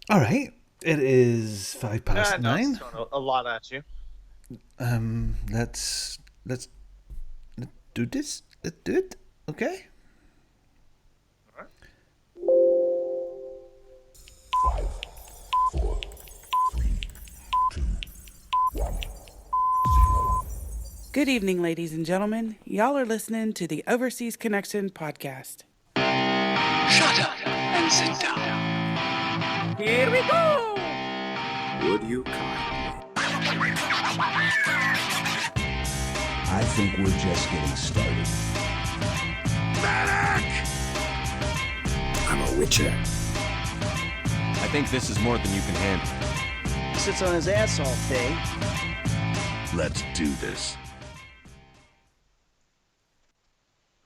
All right. It is five past No, it's nine. throwing a lot at you. Let's do this. Let's do it. Okay. All right. Good evening, ladies and gentlemen. Y'all are listening to the Overseas Connection podcast. Shut up and sit down. Here we go! Would you kindly? I think we're just getting started. Medic! I'm a witcher. I think this is more than you can handle. Sits on his ass all day. Let's do this.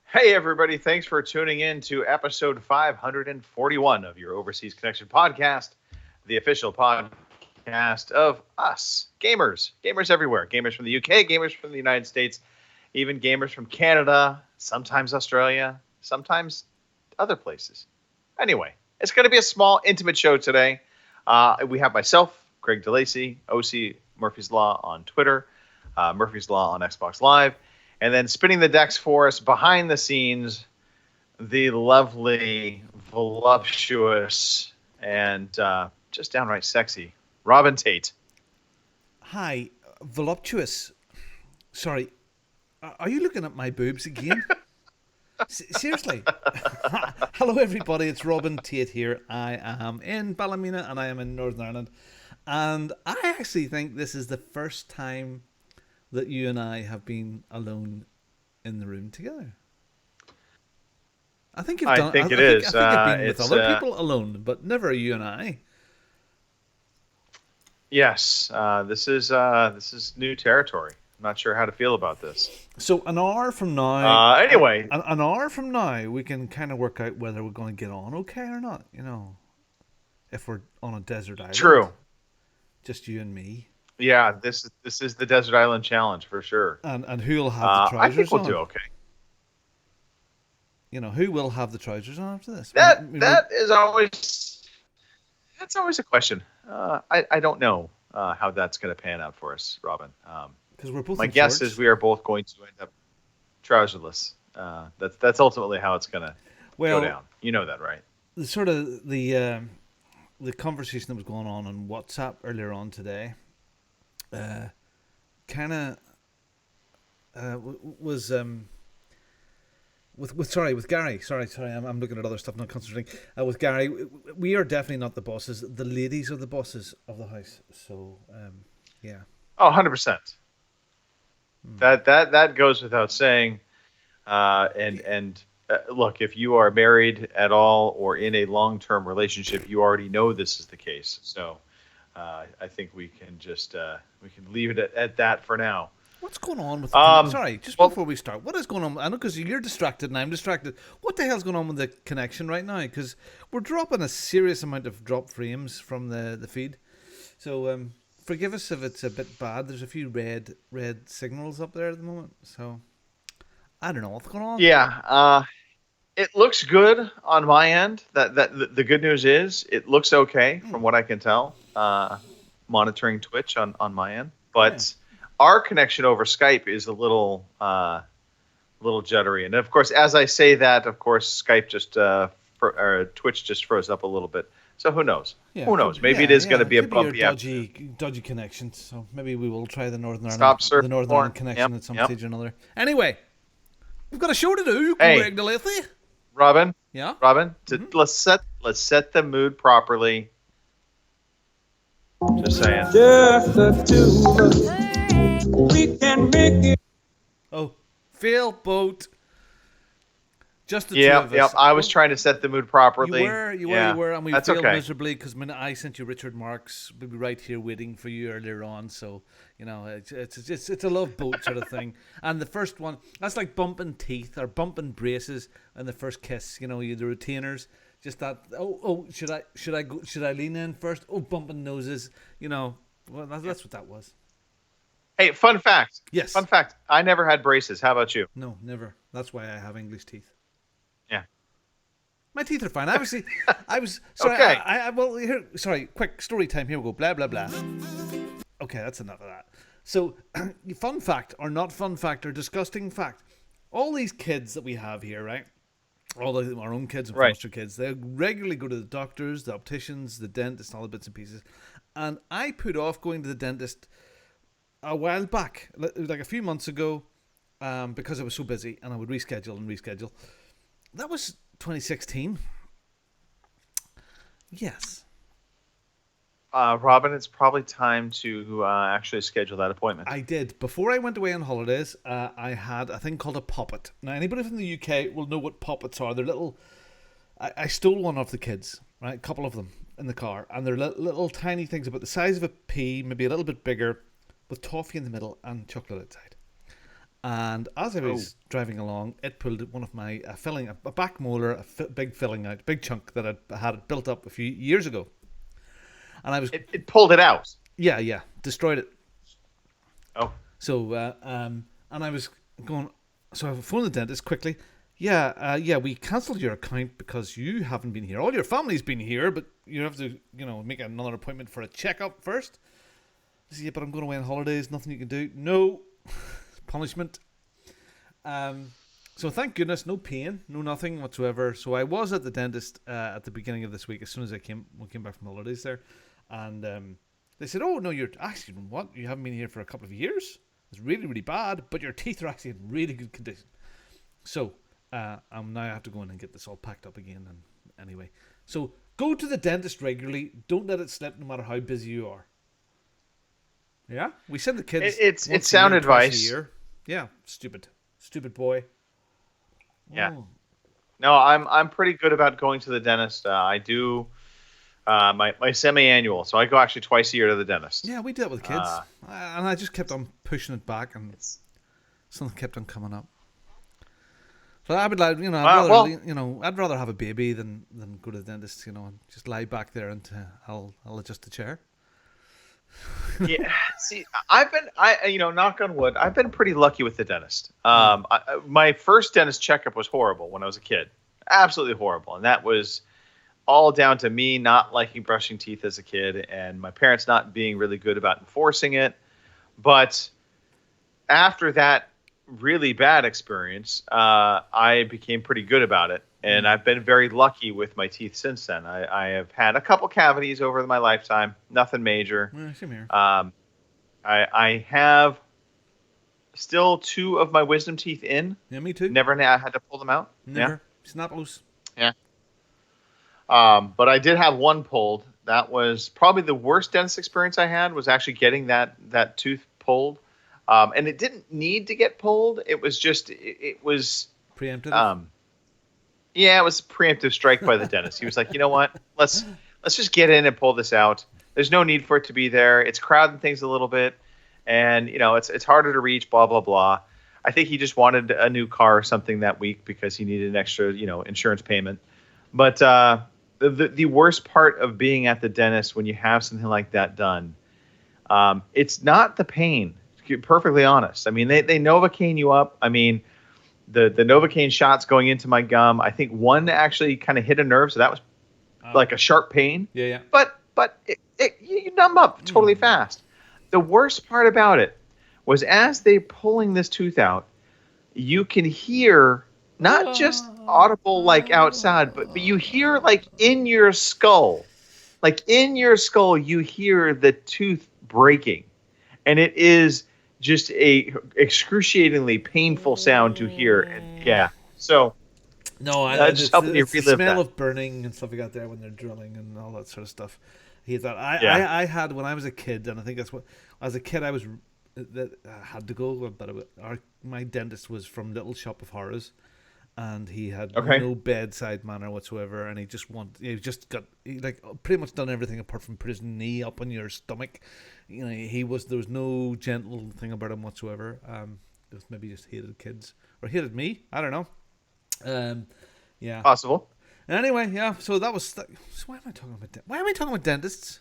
Hey, everybody. Thanks for tuning in to episode 541 of your Overseas Connection podcast, the official podcast of us, gamers. Gamers everywhere. Gamers from the UK, gamers from the United States, even gamers from Canada, sometimes Australia, sometimes other places. Anyway, it's going to be a small, intimate show today. We have myself, Greg DeLacy, OC Murphy's Law on Twitter, Murphy's Law on Xbox Live. And then spinning the decks for us behind the scenes, the lovely, voluptuous, and just downright sexy Robin Tate. Hi, voluptuous. Sorry, are you looking at my boobs again? Seriously. Hello, everybody. It's Robin Tate here. I am in Ballymena and I am in Northern Ireland. And I actually think this is the first time that you and I have been alone in the room together. I think you've done. I think it I is. think you've been with It's, other people alone, but never you and I. Yes, this is new territory. I'm not sure how to feel about this. So an hour from now. Anyway, an hour from now, we can kind of work out whether we're going to get on okay or not. You know, if we're on a desert island. true. Just you and me. Yeah, this is the Desert Island Challenge for sure. And who'll have the I trousers think we'll on? do okay. You know, who will have the trousers on after this? That's always a question. I don't know how that's going to pan out for us, Robin. Because we're both. My in guess shorts. is we are both going to end up trouserless. That's ultimately how it's going to go down. You know that, right? The sort of the conversation that was going on WhatsApp earlier on today, kind of was with Gary. Sorry, I'm looking at other stuff, not concentrating. With Gary, we are definitely not the bosses. The ladies are the bosses of the house. So, yeah. Oh, 100%. That goes without saying. Look, if you are married at all or in a long-term relationship, you already know this is the case. So, I think we can just we can leave it at that for now. What's going on with sorry, just well- before we start, what is going on? I know because you're distracted and I'm distracted. What the hell's going on with the connection right now? Because we're dropping a serious amount of drop frames from the feed. So forgive us if it's a bit bad. There's a few red signals up there at the moment. So I don't know what's going on. Yeah, it looks good on my end. That the good news is it looks okay from what I can tell. Monitoring Twitch on my end, but our connection over Skype is a little jittery. And of course, as I say that, of course, Skype just or Twitch just froze up a little bit. So who knows? Yeah, Who knows? Maybe it is going to be a could your bumpy episode. dodgy connection. So maybe we will try the Northern Stop Ireland, surfing the Northern more. Ireland connection Yep, at some yep. stage or another. Anyway, we've got a show to do. Hey. Greg DeLacy. Robin, Yeah. let's set the mood properly. Just saying. Just the two of us. We can make it. Oh, fail boat. Just the two Yeah, of yeah. us. I was trying to set the mood properly. You Yeah, were, and we that's failed okay. miserably because I sent you Richard Marks. We'll be right here waiting for you earlier on. So you know, it's a love boat sort of thing. And the first one, that's like bumping teeth or bumping braces and the first kiss. You know, you the retainers. Just that. Oh, should I lean in first? Oh, bumping noses. You know, well, that's what that was. Hey, fun fact. Yes. Fun fact. I never had braces. How about you? No, never. That's why I have English teeth. Yeah. My teeth are fine. Obviously, I was sorry. Okay. Well, here. Sorry. Quick story time. Here we go. Blah blah blah. Okay, that's enough of that. So, fun fact or not fun fact or disgusting fact. All these kids that we have here, right? All our own kids and Right. foster kids, they regularly go to the doctors, the opticians, the dentist, and all the bits and pieces. And I put off going to the dentist a while back, like a few months ago, because I was so busy and I would reschedule. That was 2016. Yes. Robin, it's probably time to actually schedule that appointment. I did. Before I went away on holidays, I had a thing called a poppet. Now, anybody from the UK will know what poppets are. They're little... I stole one off the kids, right? A couple of them in the car. And they're little tiny things about the size of a pea, maybe a little bit bigger, with toffee in the middle and chocolate outside. And as I was driving along, it pulled one of my filling, a back molar, big filling out, big chunk that I had built up a few years ago. And I was... It pulled it out. Yeah, destroyed it. Oh. So, and I was going... So I phoned the dentist quickly. Yeah, we cancelled your account because you haven't been here. All your family's been here, but you have to, make another appointment for a checkup first. I said, yeah, but I'm going away on holidays. Nothing you can do. No. Punishment. So thank goodness, no pain, no nothing whatsoever. So I was at the dentist at the beginning of this week, as soon as we came back from holidays there. And they said, oh, no, you're actually, what? You haven't been here for a couple of years? It's really, really bad, but your teeth are actually in really good condition. So now I have to go in and get this all packed up again. And anyway, so go to the dentist regularly. Don't let it slip no matter how busy you are. Yeah? We send the kids It's sound advice. a year. Yeah, stupid boy. Yeah. Oh. No, I'm pretty good about going to the dentist. I do my semi-annual, so I go actually twice a year to the dentist. Yeah, we did it with kids, and I just kept on pushing it back, and something kept on coming up. So I would like, I'd rather have a baby than go to the dentist, and just lie back there and I'll adjust the chair. Yeah, see, knock on wood, I've been pretty lucky with the dentist. My first dentist checkup was horrible when I was a kid, absolutely horrible, and that was all down to me not liking brushing teeth as a kid and my parents not being really good about enforcing it. But after that really bad experience, I became pretty good about it, and I've been very lucky with my teeth since then. I have had a couple cavities over my lifetime, nothing major. Same here. I have still 2 of my wisdom teeth in. Yeah, me too. Never had to pull them out. Never. Yeah. Snap loose. Yeah. But I did have one pulled. That was probably the worst dentist experience I had, was actually getting that tooth pulled. And it didn't need to get pulled. It was just, it was preemptive. Yeah, it was a preemptive strike by the dentist. He was like, you know what? Let's just get in and pull this out. There's no need for it to be there. It's crowding things a little bit, and it's harder to reach. Blah blah blah. I think he just wanted a new car or something that week because he needed an extra, insurance payment. But the worst part of being at the dentist when you have something like that done, it's not the pain. To be perfectly honest, I mean they Novocaine you up. I mean the Novocaine shots going into my gum. I think one actually kind of hit a nerve, so that was like a sharp pain. Yeah. But you numb up totally fast. The worst part about it was as they're pulling this tooth out, you can hear not just audible like outside, but you hear like in your skull. Like in your skull, you hear the tooth breaking. And it is just a excruciatingly painful sound to hear. And yeah. So no, just helping me it's the relive smell that. of burning and stuff like that there when they're drilling and all that sort of stuff. I hate that. I had when I was a kid, and I think that's what as a kid I had to go, but my dentist was from Little Shop of Horrors, and he had no bedside manner whatsoever, and he pretty much done everything apart from put his knee up on your stomach. There was no gentle thing about him whatsoever. Just maybe just hated kids or hated me. I don't know. Yeah, possible. Anyway, yeah. So that was. So why am I talking about? Why am I talking about dentists?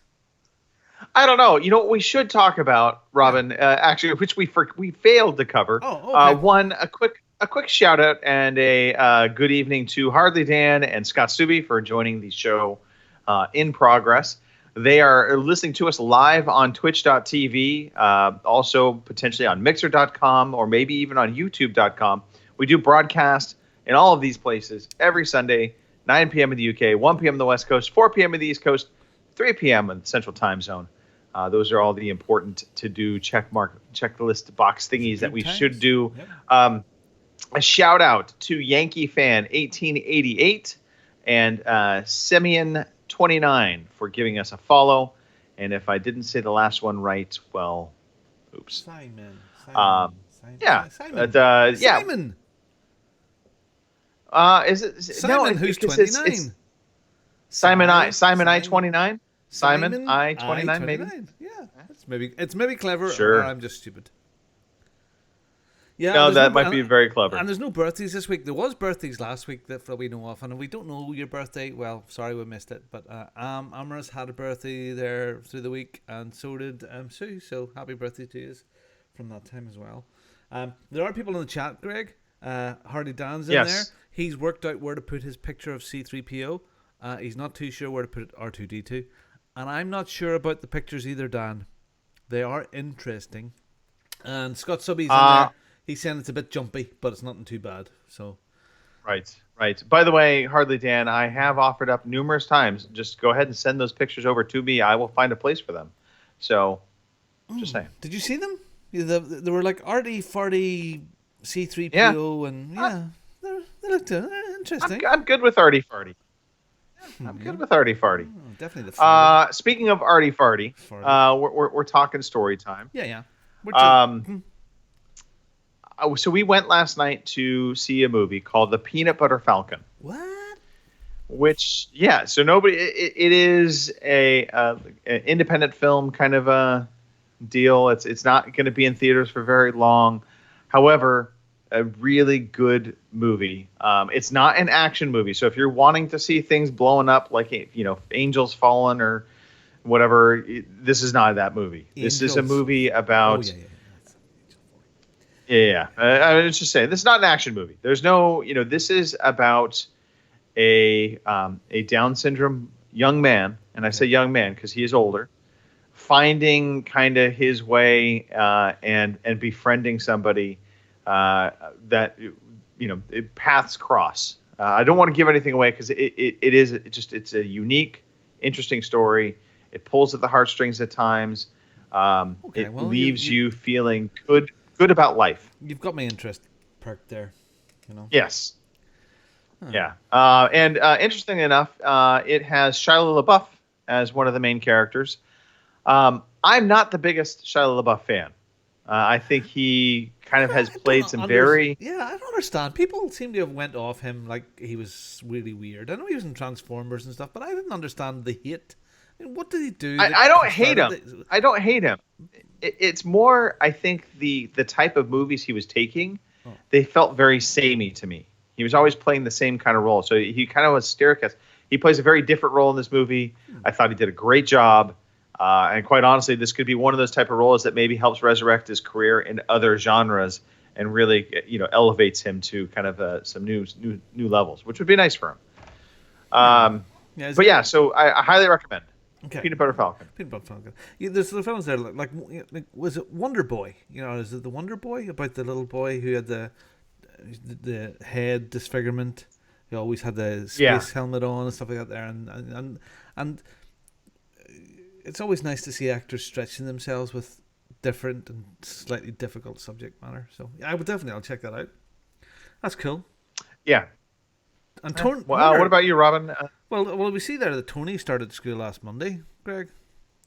I don't know. What we should talk about, Robin, actually, which we failed to cover. Oh, okay. One, a a quick shout out and a good evening to Hardly Dan and Scott Stubbe for joining the show in progress. They are listening to us live on twitch.tv, also potentially on mixer.com, or maybe even on youtube.com. We do broadcast in all of these places every Sunday, 9 p.m. in the UK, 1 p.m. in the West Coast, 4 p.m. in the East Coast, 3 p.m. in the Central Time Zone. Those are all the important to do checklist box thingies that we should do. Yep. A shout out to Yankee Fan 1888 and Simeon 29 for giving us a follow. And if I didn't say the last one right, well, oops. Simon. Yeah. Simon. Yeah. Simon. Is it Simon? No, who's because 29? It's Simon I 29. Simon I 29 maybe. Yeah, it's maybe clever. Sure. Or I'm just stupid. Yeah, no, that might be very clever. And there's no birthdays this week. There was birthdays last week that we know of, and if we don't know your birthday, well, sorry we missed it. But Amaris had a birthday there through the week, and so did Sue. So happy birthday to you from that time as well. There are people in the chat, Greg. Hardy Dan's in there. He's worked out where to put his picture of C-3PO. He's not too sure where to put R2-D2. And I'm not sure about the pictures either, Dan. They are interesting. And Scott Subby's in there. He's saying it's a bit jumpy, but it's nothing too bad. So, right. By the way, Hardly Dan, I have offered up numerous times. Just go ahead and send those pictures over to me. I will find a place for them. So, just saying. Did you see them? They were like arty farty C-3PO, and they looked interesting. I'm good with arty farty. I'm good with arty farty. Oh, definitely the farty. Speaking of arty farty, we're talking story time. Yeah. So we went last night to see a movie called The Peanut Butter Falcon. What? Which, so nobody. It is an independent film kind of a deal. It's not going to be in theaters for very long. However, a really good movie. It's not an action movie, so if you're wanting to see things blowing up like Angels Fallen or whatever, this is not that movie. This is a movie about. I was just saying, this is not an action movie. There's no, this is about a Down syndrome young man, and I say young man because he is older, finding kind of his way and befriending somebody that paths cross. I don't want to give anything away because it's a unique, interesting story. It pulls at the heartstrings at times. Leaves you feeling good about life. You've got my interest perked there, Yes. Huh. Yeah. And interesting enough, it has Shia LaBeouf as one of the main characters. I'm not the biggest Shia LaBeouf fan. I think he kind of has played some very... Yeah, I don't understand. People seem to have went off him like he was really weird. I know he was in Transformers and stuff, but I didn't understand the hate. I mean, what did he do? I don't hate him. I don't hate him. It's more, I think, the type of movies he was taking, they felt very samey to me. He was always playing the same kind of role. So he kind of was stereotyped. He plays a very different role in this movie. I thought he did a great job. And quite honestly, this could be one of those type of roles that maybe helps resurrect his career in other genres and really, elevates him to kind of some new levels, which would be nice for him. So I highly recommend. Okay. Peanut Butter Falcon. Peanut Butter Falcon. Yeah, there's the films there like was it Wonder Boy? Is it the Wonder Boy about the little boy who had the head disfigurement? He always had the space helmet on and stuff like that there, and it's always nice to see actors stretching themselves with different and slightly difficult subject matter. So I'll check that out. That's cool. Yeah. And what about you, Robin? Well, we see there that Tony started school last Monday, Greg.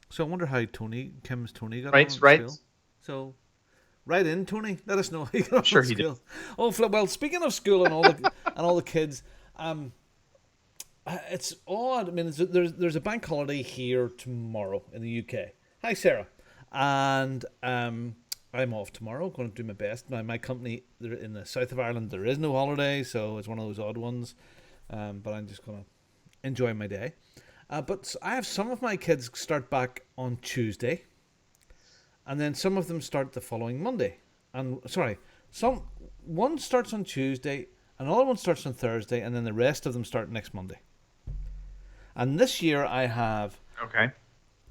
So I wonder how Kim's Tony got on school. So, right in, Tony. Let us know how you got on sure school. He did. Oh, well, speaking of school and all the kids, it's odd. I mean, there's a bank holiday here tomorrow in the UK. Hi, Sarah. And I'm off tomorrow, going to do my best. My company in the south of Ireland, there is no holiday, so it's one of those odd ones. But I'm just going to enjoy my day. But I have some of my kids start back on Tuesday, and then some of them start the following Monday. And some one starts on Tuesday, another one starts on Thursday, and then the rest of them start next Monday. And this year I have Okay.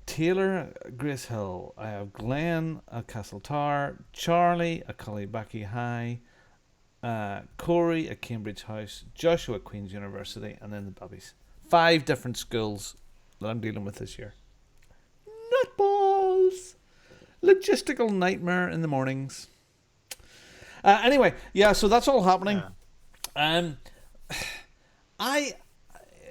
Taylor at Grace Hill, I have Glenn at Castletar, Charlie at Cullybacky High, Corey at Cambridge House, Joshua at Queen's University, and then the Bubbies. 5 different schools that I'm dealing with this year. Nutballs! Logistical nightmare in the mornings. Anyway, yeah, so that's all happening. Yeah.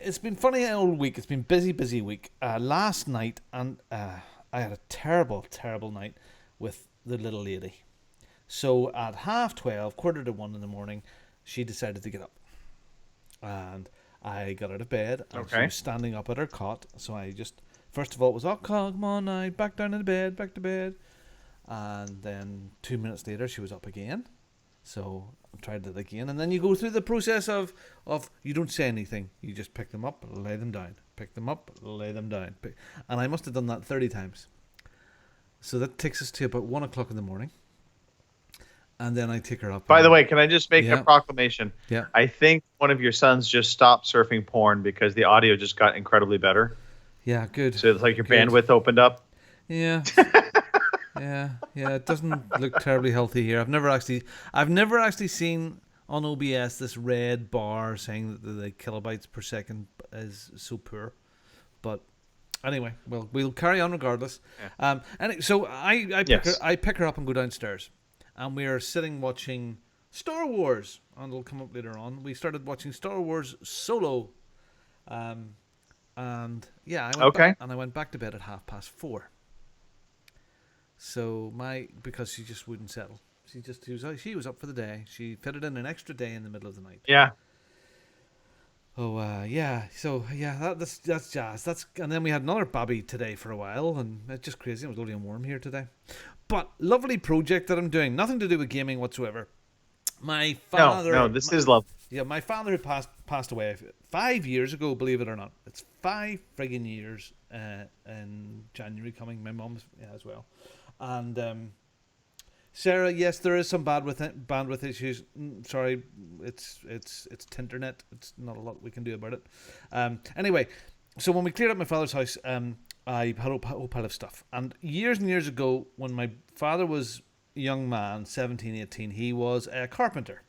It's been funny all week. It's been busy week. Last night, and I had a terrible night with the little lady. So at 12:30, 1:45 in the morning, she decided to get up. And I got out of bed, and she Okay. was standing up at her cot. So I just, first of all, it was, oh, come on now, back down in bed, back to bed. And then 2 minutes later, she was up again. So I tried it again. And then you go through the process of you don't say anything. You just pick them up, lay them down. Pick them up, lay them down. And I must have done that 30 times. So that takes us to about 1 o'clock in the morning. And then I take her up. By the way, can I just make Yeah. a proclamation? Yeah. I think one of your sons just stopped surfing porn because the audio just got incredibly better. Yeah, good. So it's like your Good. bandwidth opened up. Yeah. yeah. It doesn't look terribly healthy here. I've never actually seen on OBS this red bar saying that the kilobytes per second is so poor. But anyway, we'll carry on regardless. Yeah. So I Yes. pick her up and go downstairs, and we are sitting watching Star Wars, and it'll come up later on. We started watching Star Wars Solo, and yeah, I went back to bed at 4:30. So because she just wouldn't settle. She was up for the day. She fitted in an extra day in the middle of the night. Yeah. Oh yeah. So yeah, that's jazz. And then we had another babby today for a while, and it's just crazy. It was lovely and warm here today. But lovely project that I'm doing. Nothing to do with gaming whatsoever. My father. No, this is love. Yeah, my father who passed away 5 years ago, believe it or not. It's 5 friggin' years in January coming. My mum's as well. And Sarah, yes, there is some bandwidth issues. Sorry, it's Tinternet. It's not a lot we can do about it. Anyway, so when we cleared up my father's house, I had a whole pile of stuff. And years ago, when my father was a young man, 17, 18, he was a carpenter,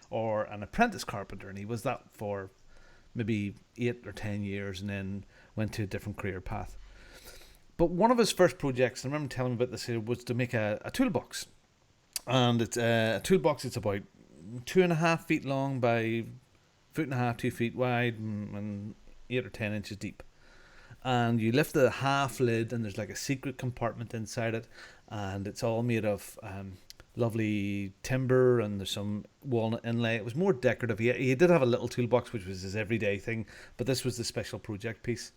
or an apprentice carpenter, and he was that for maybe 8 or 10 years, and then went to a different career path. But one of his first projects, I remember him telling me about this here, was to make a toolbox. And it's a toolbox. It's about 2.5 feet long by 1.5 feet, 2 feet wide, and 8 or 10 inches deep. And you lift the half lid, and there's like a secret compartment inside it, and it's all made of lovely timber, and there's some walnut inlay. It was more decorative. He did have a little toolbox, which was his everyday thing, but this was the special project piece.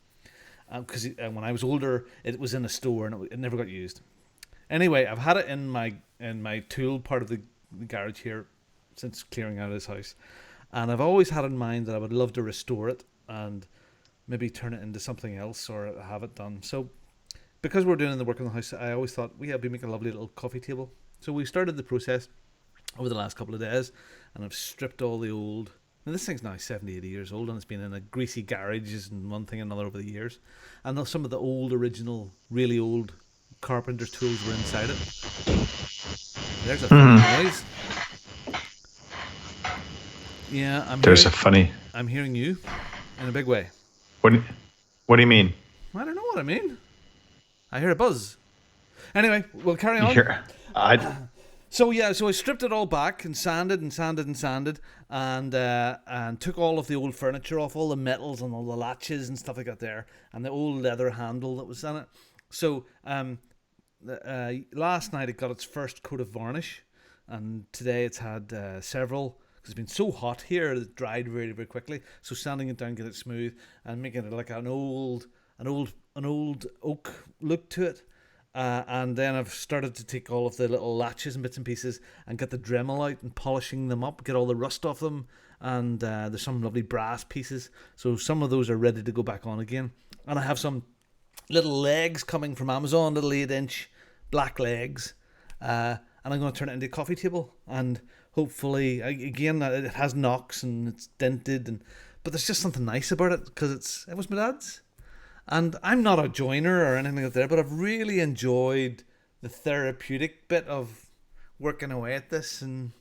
Because when I was older, it was in a store, and it never got used. Anyway, I've had it in my tool part of the garage here since clearing out his house, and I've always had in mind that I would love to restore it and maybe turn it into something else or have it done. So because we're doing the work in the house, I always thought we'd make a lovely little coffee table. So we started the process over the last couple of days, and I've stripped all the old. Now this thing's now 70, 80 years old, and it's been in a greasy garages and one thing and another over the years. And some of the old, original, really old carpenter's tools were inside it. There's a funny noise. Yeah, I'm hearing you in a big way. What do you mean? I don't know what I mean. I hear a buzz. Anyway, we'll carry on. So I stripped it all back and sanded, and took all of the old furniture off, all the metals and all the latches and stuff like that there, and the old leather handle that was on it. So last night it got its first coat of varnish, and today it's had several. Because it's been so hot here, it dried very, very quickly. So sanding it down, get it smooth, and making it like an old oak look to it. And then I've started to take all of the little latches and bits and pieces and get the Dremel out and polishing them up, get all the rust off them. And there's some lovely brass pieces. So some of those are ready to go back on again. And I have some little legs coming from Amazon, little 8-inch black legs. And I'm going to turn it into a coffee table. And hopefully. Again, it has knocks and it's dented, but there's just something nice about it because it was my dad's. And I'm not a joiner or anything like that, but I've really enjoyed the therapeutic bit of working away at this, and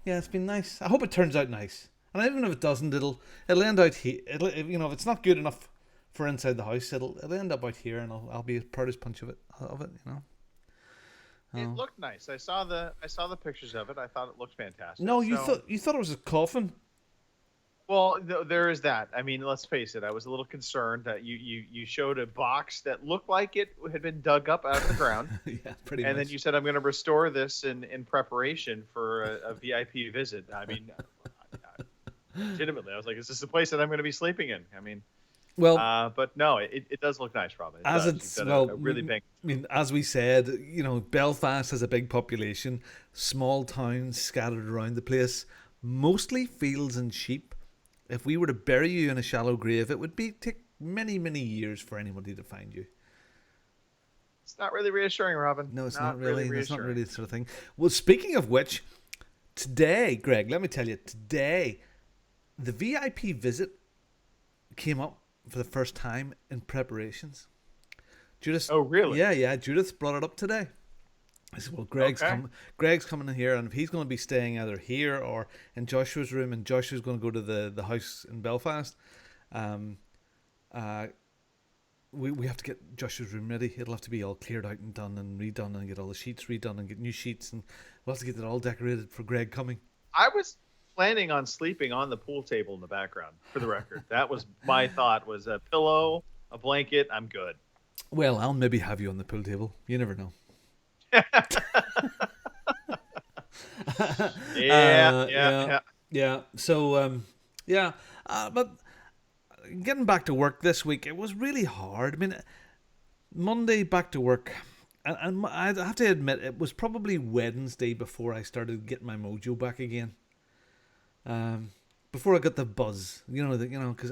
yeah, it's been nice. I hope it turns out nice, and even if it doesn't, it'll end out here. If it's not good enough for inside the house, it'll end up out here, and I'll be as proud as punch of it. It looked nice. I saw the pictures of it. I thought it looked fantastic. No, you thought it was a coffin. Well, there is that. I mean, let's face it. I was a little concerned that you showed a box that looked like it had been dug up out of the ground. Yeah, pretty and much. then you said, I'm going to restore this in preparation for a VIP visit. I mean, legitimately, I was like, is this the place that I'm going to be sleeping in? I mean, well, but no, it does look nice, Robin. As we said, Belfast has a big population, small towns scattered around the place, mostly fields and sheep. If we were to bury you in a shallow grave, it would take many, many years for anybody to find you. It's not really reassuring, Robin. No, it's not really. It's not really the sort of thing. Well, speaking of which, today, Greg, let me tell you, the VIP visit came up for the first time in preparations. Judith. Oh, really? Yeah. Judith brought it up today. I said, well, Greg's coming in here, and if he's going to be staying either here or in Joshua's room, and Joshua's going to go to the house in Belfast, we have to get Joshua's room ready. It'll have to be all cleared out and done and redone, and get all the sheets redone and get new sheets, and we'll have to get it all decorated for Greg coming. I was planning on sleeping on the pool table in the background, for the record. That was my thought, was a pillow, a blanket, I'm good. Well, I'll maybe have you on the pool table. You never know. Yeah. So, but getting back to work this week, it was really hard. I mean, Monday back to work, and I have to admit, it was probably Wednesday before I started getting my mojo back again. Before I got the buzz, because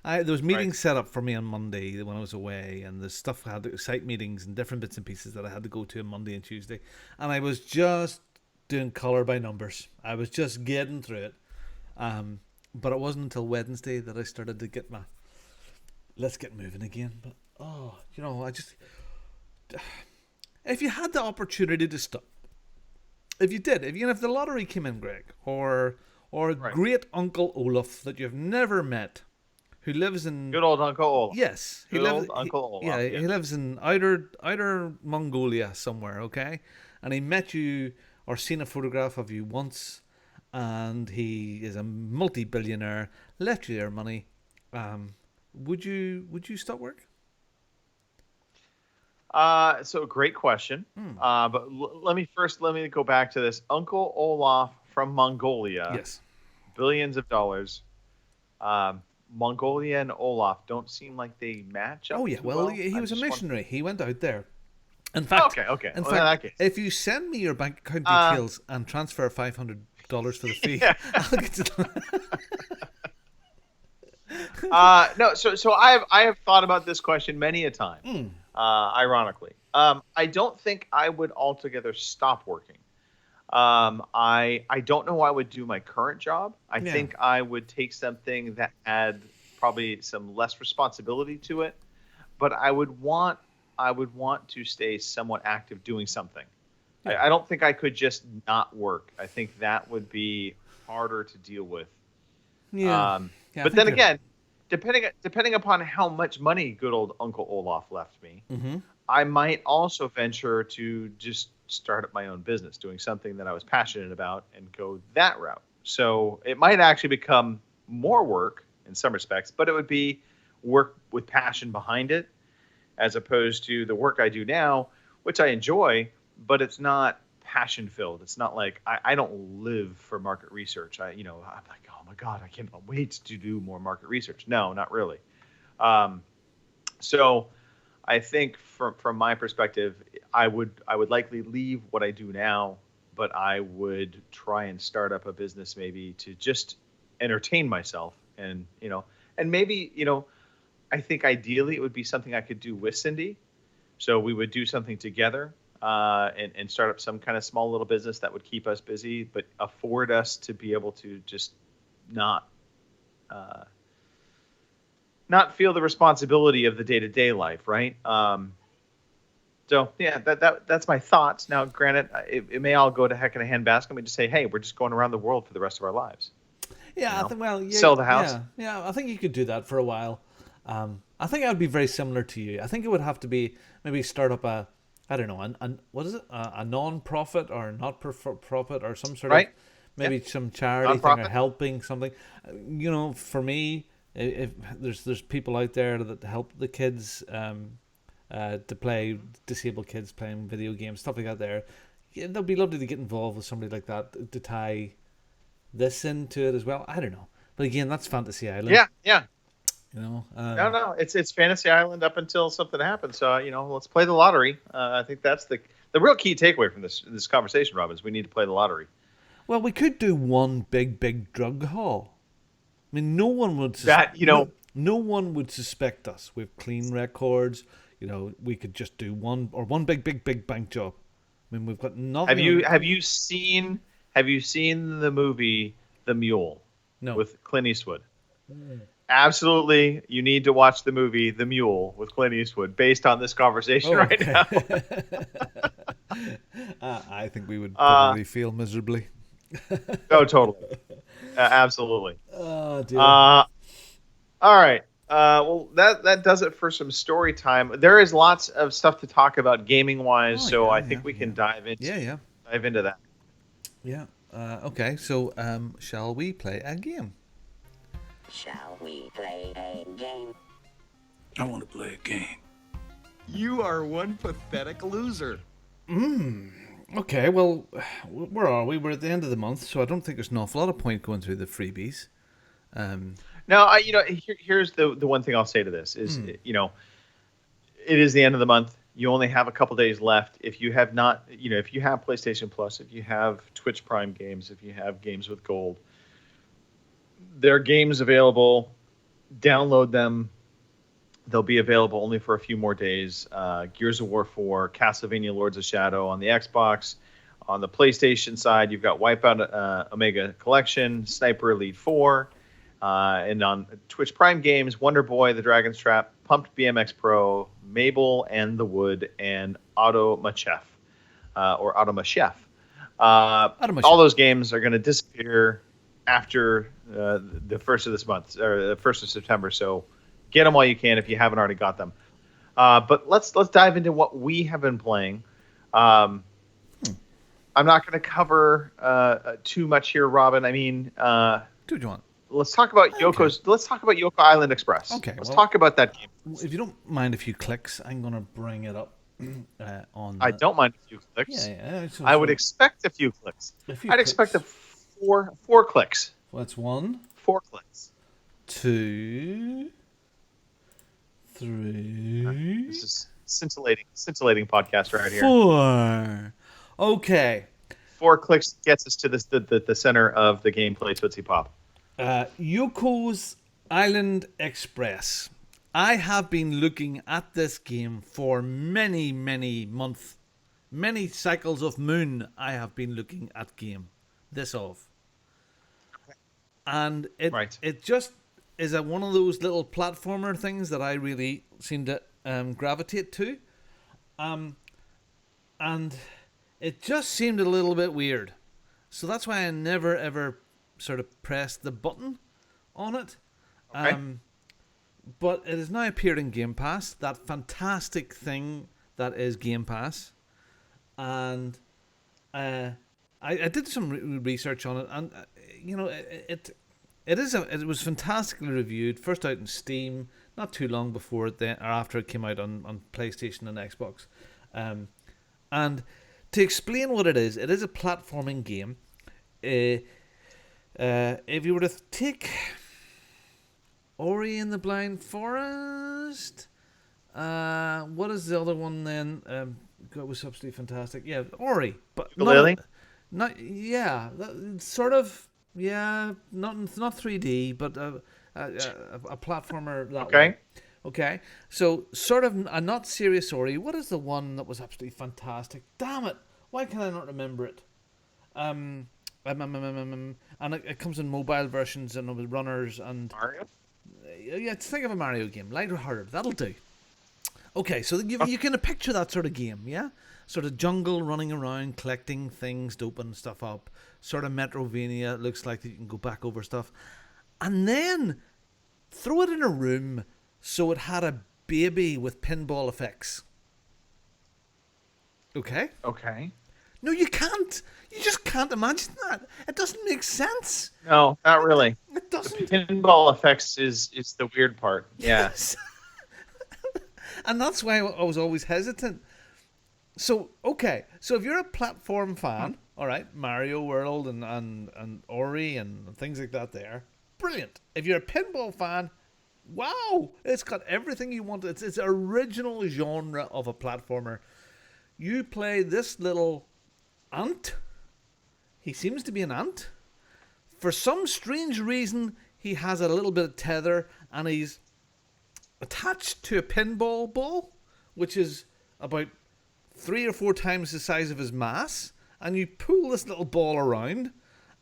there was meetings set up for me on Monday when I was away, and the stuff I had site meetings and different bits and pieces that I had to go to on Monday and Tuesday, and I was just doing colour by numbers. I was just getting through it, but it wasn't until Wednesday that I started to get let's get moving again. But I just, if you had the opportunity to stop, if the lottery came in, Greg, or Right. great Uncle Olaf that you've never met, who lives in Good old Uncle Olaf. Yes, Uncle Olaf. Yeah, he lives in outer Mongolia somewhere. Okay, and he met you or seen a photograph of you once, and he is a multi-billionaire. Left you their money. Would you stop work? So great question. But let me go back to this. Uncle Olaf from Mongolia. Yes. Billions of dollars. Mongolia and Olaf don't seem like they match up. Oh yeah, too well, he was a missionary. He went out there. In fact, okay. In Well, in that fact, case. if you send me your bank account details and transfer $500 for the fee, I'll get to No, so I have thought about this question many a time. Ironically, I don't think I would altogether stop working. I don't know why I would do my current job. I think I would take something that had probably some less responsibility to it, but I would want to stay somewhat active doing something. I don't think I could just not work. I think that would be harder to deal with. But then again, depending upon how much money good old Uncle Olaf left me, I might also venture to just start up my own business, doing something that I was passionate about and go that route. So it might actually become more work in some respects, but it would be work with passion behind it, as opposed to the work I do now, which I enjoy, but it's not passion filled. It's not like I don't live for market research. I'm like, oh my God, I can't wait to do more market research. No, not really. So I think from my perspective, I would likely leave what I do now, but I would try and start up a business maybe to just entertain myself and maybe, I think ideally it would be something I could do with Cindy. So we would do something together. and start up some kind of small little business that would keep us busy, but afford us to be able to just not feel the responsibility of the day-to-day life, right? So yeah, that's my thoughts. Now, granted, it may all go to heck in a handbasket. We just say, hey, we're just going around the world for the rest of our lives. Yeah, You know? yeah, Sell the house. Yeah, I think you could do that for a while. I think I would be very similar to you. I think it would have to be maybe start up what is it? A non-profit or not-for-profit or some sort of maybe some charity thing Non-profit. or helping something. For me, if there's people out there that help the kids to play, disabled kids playing video games, stuff like that. That'd be lovely to get involved with somebody like that to tie this into it as well. I don't know, but again, that's Fantasy Island. Yeah. No, it's Fantasy Island up until something happens. So let's play the lottery. I think that's the real key takeaway from this conversation, Rob, is we need to play the lottery. Well, we could do one big drug haul. I mean, no one would no one would suspect us. We have clean records. We could just do one big bank job. I mean, we've got nothing. Have you seen the movie The Mule? No. With Clint Eastwood? Absolutely, you need to watch the movie The Mule with Clint Eastwood based on this conversation right now. I think we would probably feel miserably. Oh, totally. Absolutely. Oh, dear. All right. Well, that does it for some story time. There is lots of stuff to talk about gaming wise, I think we can dive into that. Yeah. Okay. So, shall we play a game? Shall we play a game? I want to play a game. You are one pathetic loser. Okay. Well, where are we? We're at the end of the month, so I don't think there's an awful lot of point going through the freebies. Now, here's the one thing I'll say to this is, it is the end of the month. You only have a couple days left. If you have not, if you have PlayStation Plus, if you have Twitch Prime games, if you have games with gold, there are games available. Download them. They'll be available only for a few more days. Gears of War 4, Castlevania Lords of Shadow on the Xbox. On the PlayStation side, you've got Wipeout Omega Collection, Sniper Elite 4. And on Twitch Prime games, Wonder Boy, The Dragon's Trap, Pumped BMX Pro, Mabel and the Wood, and Automachef. All those games are going to disappear after the first of this month, or the 1st of September. So get them while you can if you haven't already got them. But let's dive into what we have been playing. I'm not going to cover too much here, Robin. I mean, do what you want. Let's talk about Yoko Island Express. Okay, let's talk about that game. If you don't mind a few clicks, I'm going to bring it up on. I don't mind a few clicks. Yeah. I would expect a few clicks. I'd expect four clicks. Well, that's 1. 4 clicks. 2, 3. This is scintillating podcast right here. 4. Okay. 4 clicks gets us to the center of the gameplay Tootsie Pop. Yoko's Island Express. I have been looking at this game for many months. Many cycles of moon I have been looking at game. And it just is one of those little platformer things that I really seem to gravitate to. And it just seemed a little bit weird. So that's why I never ever sort of pressed the button on it. Okay. But it has now appeared in Game Pass, that fantastic thing that is Game Pass. And I did some research on it, and it was fantastically reviewed. First out in Steam, not too long before it or after it came out on PlayStation and Xbox. And to explain what it is a platforming game. If you were to take Ori and the Blind Forest, what is the other one then? It was absolutely fantastic. Yeah, Ori, but not sort of. Yeah, not 3D, but a platformer that way. Okay, so sort of a not serious Ori. What is the one that was absolutely fantastic? Damn it! Why can I not remember it? And it comes in mobile versions and with runners and Mario? yeah. Think of a Mario game, lighter-hearted. That'll do. Okay, so you can picture that sort of game, yeah? Sort of jungle, running around, collecting things to open stuff up. Sort of Metrovania. It looks like you can go back over stuff, and then throw it in a room. So it had a baby with pinball effects. Okay? Okay. No, you can't. You just can't imagine that. It doesn't make sense. No, not really. It The doesn't. pinball effects is the weird part. Yeah. Yes. And that's why I was always hesitant. So, okay. So if you're a platform fan, all right, Mario World and Ori and things like that there, brilliant. If you're a pinball fan, wow, it's got everything you want. It's original genre of a platformer. You play this little ant. He seems to be an ant. For some strange reason, he has a little bit of tether and he's attached to a pinball ball, which is about 3 or 4 times the size of his mass. And you pull this little ball around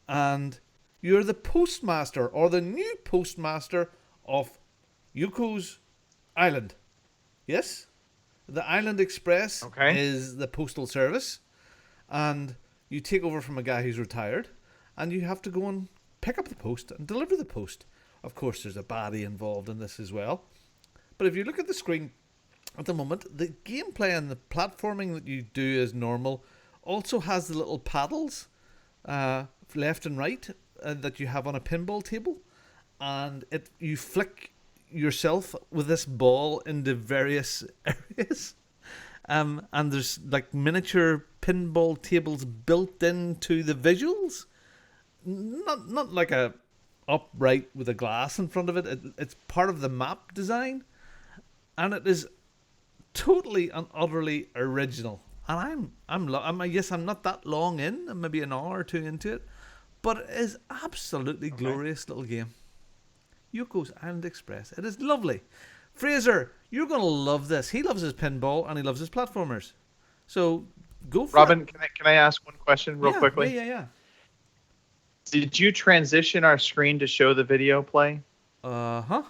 and you're the postmaster or the new postmaster of Yoko's Island. Yes? The Island Express is the postal service. And you take over from a guy who's retired. And you have to go and pick up the post and deliver the post. Of course, there's a baddie involved in this as well. But if you look at the screen at the moment, the gameplay and the platforming that you do as normal also has the little paddles left and right that you have on a pinball table. And you flick yourself with this ball into various areas, and there's like miniature pinball tables built into the visuals, not like a upright with a glass in front of it. It's part of the map design, and it is totally and utterly original. And I'm not that long in. I'm maybe an hour or 2 into it, but it is absolutely glorious little game. Yoko's Island Express. It is lovely. Fraser, you're going to love this. He loves his pinball and he loves his platformers. So go for Robin, it. can I ask one question real quickly? Yeah. Did you transition our screen to show the video play? Uh-huh.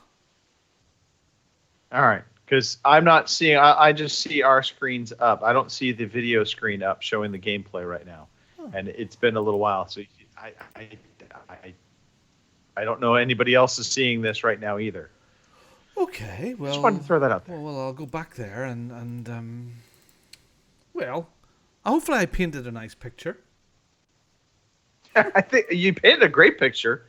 All right. Because I'm not seeing... I just see our screens up. I don't see the video screen up showing the gameplay right now. Oh. And it's been a little while. So I don't know anybody else is seeing this right now either. Okay, well... Just wanted to throw that out there. Well, I'll go back there and well, hopefully I painted a nice picture. I think you painted a great picture.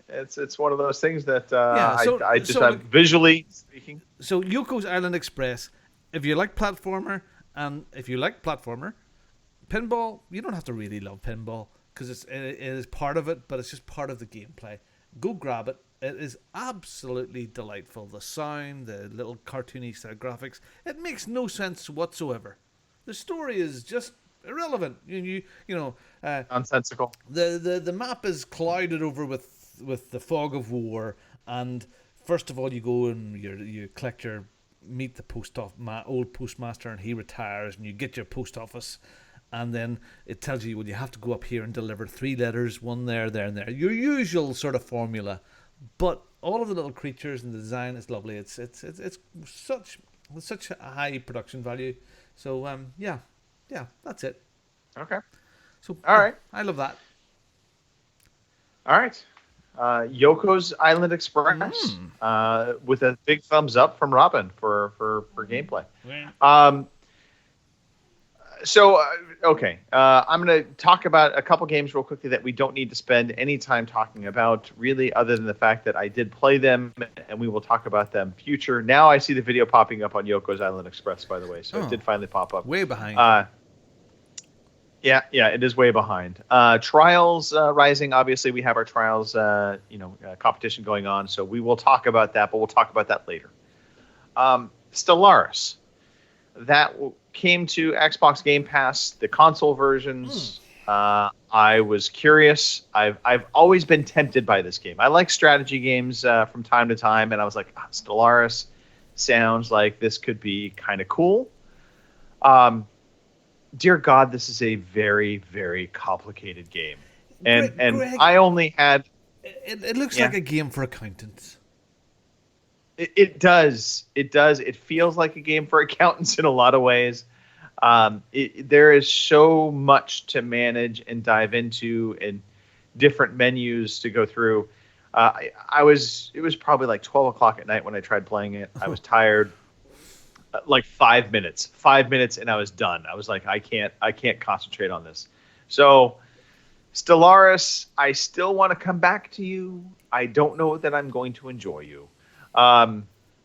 It's one of those things that I just have visually speaking. So Yoko's Island Express, if you like platformer, and if you like platformer, pinball, you don't have to really love pinball because it is part of it, but it's just part of the gameplay. Go grab it. It is absolutely delightful. The sound, the little cartoony style graphics, it makes no sense whatsoever. The story is just irrelevant. You know, nonsensical. The map is clouded over with the fog of war, and first of all you go and you collect your meet the old postmaster, and he retires, and you get your post office, and then it tells you, well, you have to go up here and deliver 3 letters, one there, and there. Your usual sort of formula, but all of the little creatures and the design is lovely. It's such a high production value. So yeah, that's it. Okay. So all right, I love that. All right. Yoko's Island Express with a big thumbs up from Robin for gameplay. Yeah. Okay. I'm going to talk about a couple games real quickly that we don't need to spend any time talking about, really, other than the fact that I did play them, and we will talk about them future. Now I see the video popping up on Yoko's Island Express, by the way, so it did finally pop up. Way behind. Yeah, it is way behind. Trials Rising, obviously, we have our Trials competition going on, so we will talk about that, but we'll talk about that later. Stellaris. That came to Xbox Game Pass, the console versions, I was curious. I've always been tempted by this game. I like strategy games from time to time, and I was like, Stellaris sounds like this could be kind of cool. Dear God, this is a very, very complicated game, and Greg, I only had. It looks Yeah. like a game for accountants. It does. It does. It feels like a game for accountants in a lot of ways. There is so much to manage and dive into, and different menus to go through. It was probably like 12 o'clock at night when I tried playing it. I was tired. Like 5 minutes, and I was done. I was like, I can't concentrate on this. So, Stellaris, I still want to come back to you. I don't know that I'm going to enjoy you.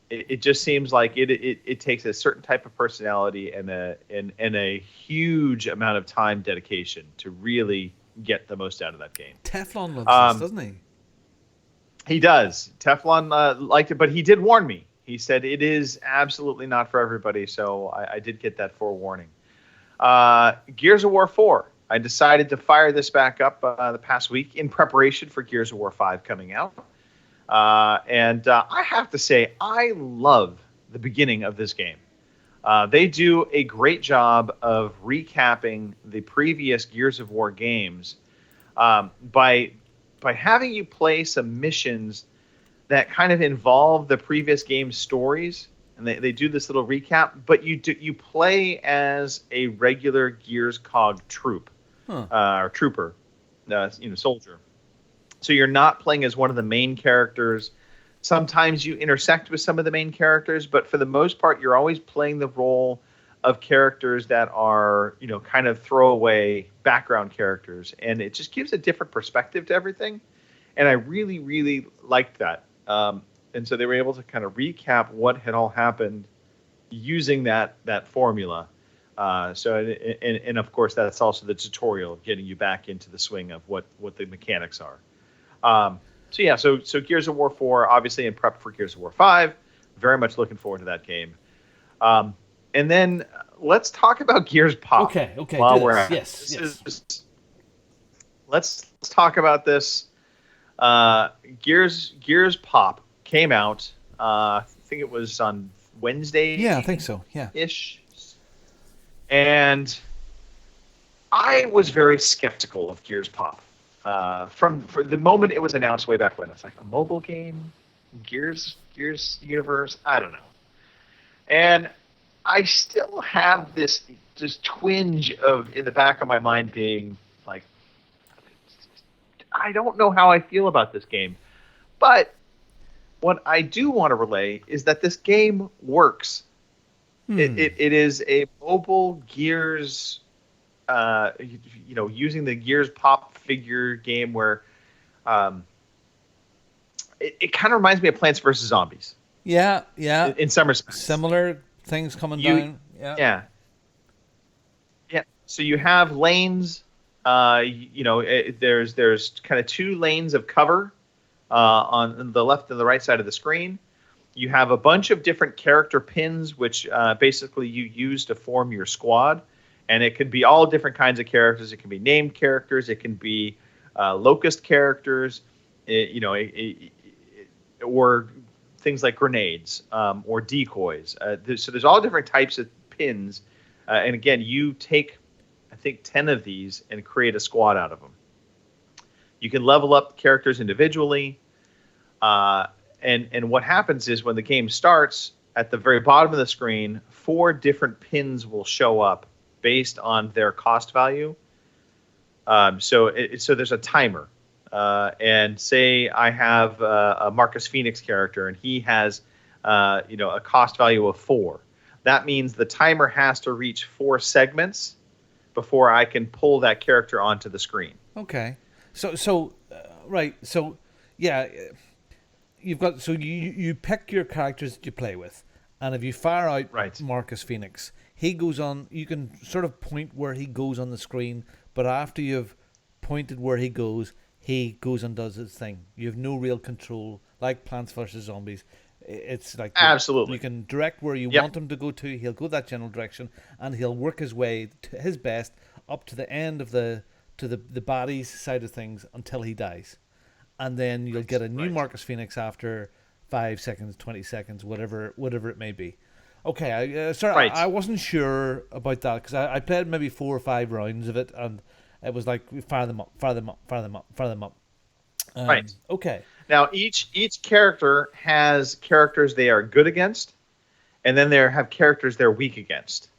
It just seems like it takes a certain type of personality and a huge amount of time dedication to really get the most out of that game. Teflon loves this, doesn't he? He does. Teflon liked it, but he did warn me. He said it is absolutely not for everybody, so I did get that forewarning. Gears of War 4. I decided to fire this back up the past week in preparation for Gears of War 5 coming out. And I have to say, I love the beginning of this game. They do a great job of recapping the previous Gears of War games by having you play some missions that kind of involve the previous game's stories, and they do this little recap. But you play as a regular Gears cog troop or trooper, soldier. So you're not playing as one of the main characters. Sometimes you intersect with some of the main characters, but for the most part, you're always playing the role of characters that are, kind of throwaway background characters, and it just gives a different perspective to everything. And I really, really liked that. And so they were able to kind of recap what had all happened using that formula. And of course, that's also the tutorial of getting you back into the swing of what the mechanics are. So Gears of War 4, obviously in prep for Gears of War 5. Very much looking forward to that game. And then let's talk about Gears Pop. Okay. While do we're this. at Yes. let's talk about this. Gears Pop came out. I think it was on Wednesday. Yeah, I think so. Yeah. Ish. And I was very skeptical of Gears Pop. For the moment it was announced way back when. It's like a mobile game, Gears universe. I don't know. And I still have this twinge in the back of my mind being like, I don't know how I feel about this game. But what I do want to relay is that this game works. It is a mobile Gears, using the Gears Pop figure game where it kind of reminds me of Plants vs. Zombies. Yeah. In some respects. Similar things coming down. Yeah. So you have lanes. There's kind of 2 lanes of cover on the left and the right side of the screen. You have a bunch of different character pins, which basically you use to form your squad. And it could be all different kinds of characters. It can be named characters. It can be locust characters, or things like grenades or decoys. So there's all different types of pins. And again, you take, I think, 10 of these and create a squad out of them. You can level up characters individually. And what happens is when the game starts, at the very bottom of the screen, 4 different pins will show up based on their cost value. So there's a timer. And say I have a Marcus Phoenix character, and he has a cost value of 4. That means the timer has to reach 4 segments before I can pull that character onto the screen. Okay. So right. So yeah, you've got you pick your characters that you play with, and if you fire out Marcus Phoenix, he goes on. You can sort of point where he goes on the screen, but after you've pointed where he goes and does his thing. You have no real control, like Plants vs. Zombies. It's like absolutely you can direct where you want him to go to. He'll go that general direction, and he'll work his way to his best up to the end of the to the bodies side of things until he dies, and then you'll get a new Marcus Phoenix after 5 seconds, 20 seconds, whatever it may be. Okay, sorry, I wasn't sure about that because I played maybe 4 or 5 rounds of it, and it was like fire them up. Right. Okay. Now each character has characters they are good against, and then they have characters they're weak against.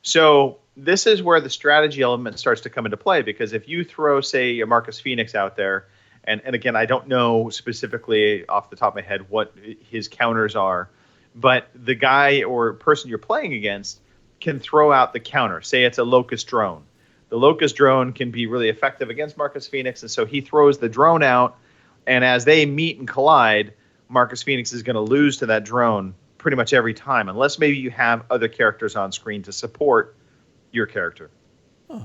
So this is where the strategy element starts to come into play, because if you throw, say, a Marcus Phoenix out there, and again, I don't know specifically off the top of my head what his counters are, but the guy or person you're playing against can throw out the counter. Say it's a Locust drone. The Locust drone can be really effective against Marcus Phoenix, and so he throws the drone out, and as they meet and collide, Marcus Phoenix is going to lose to that drone pretty much every time, unless maybe you have other characters on screen to support your character. Oh.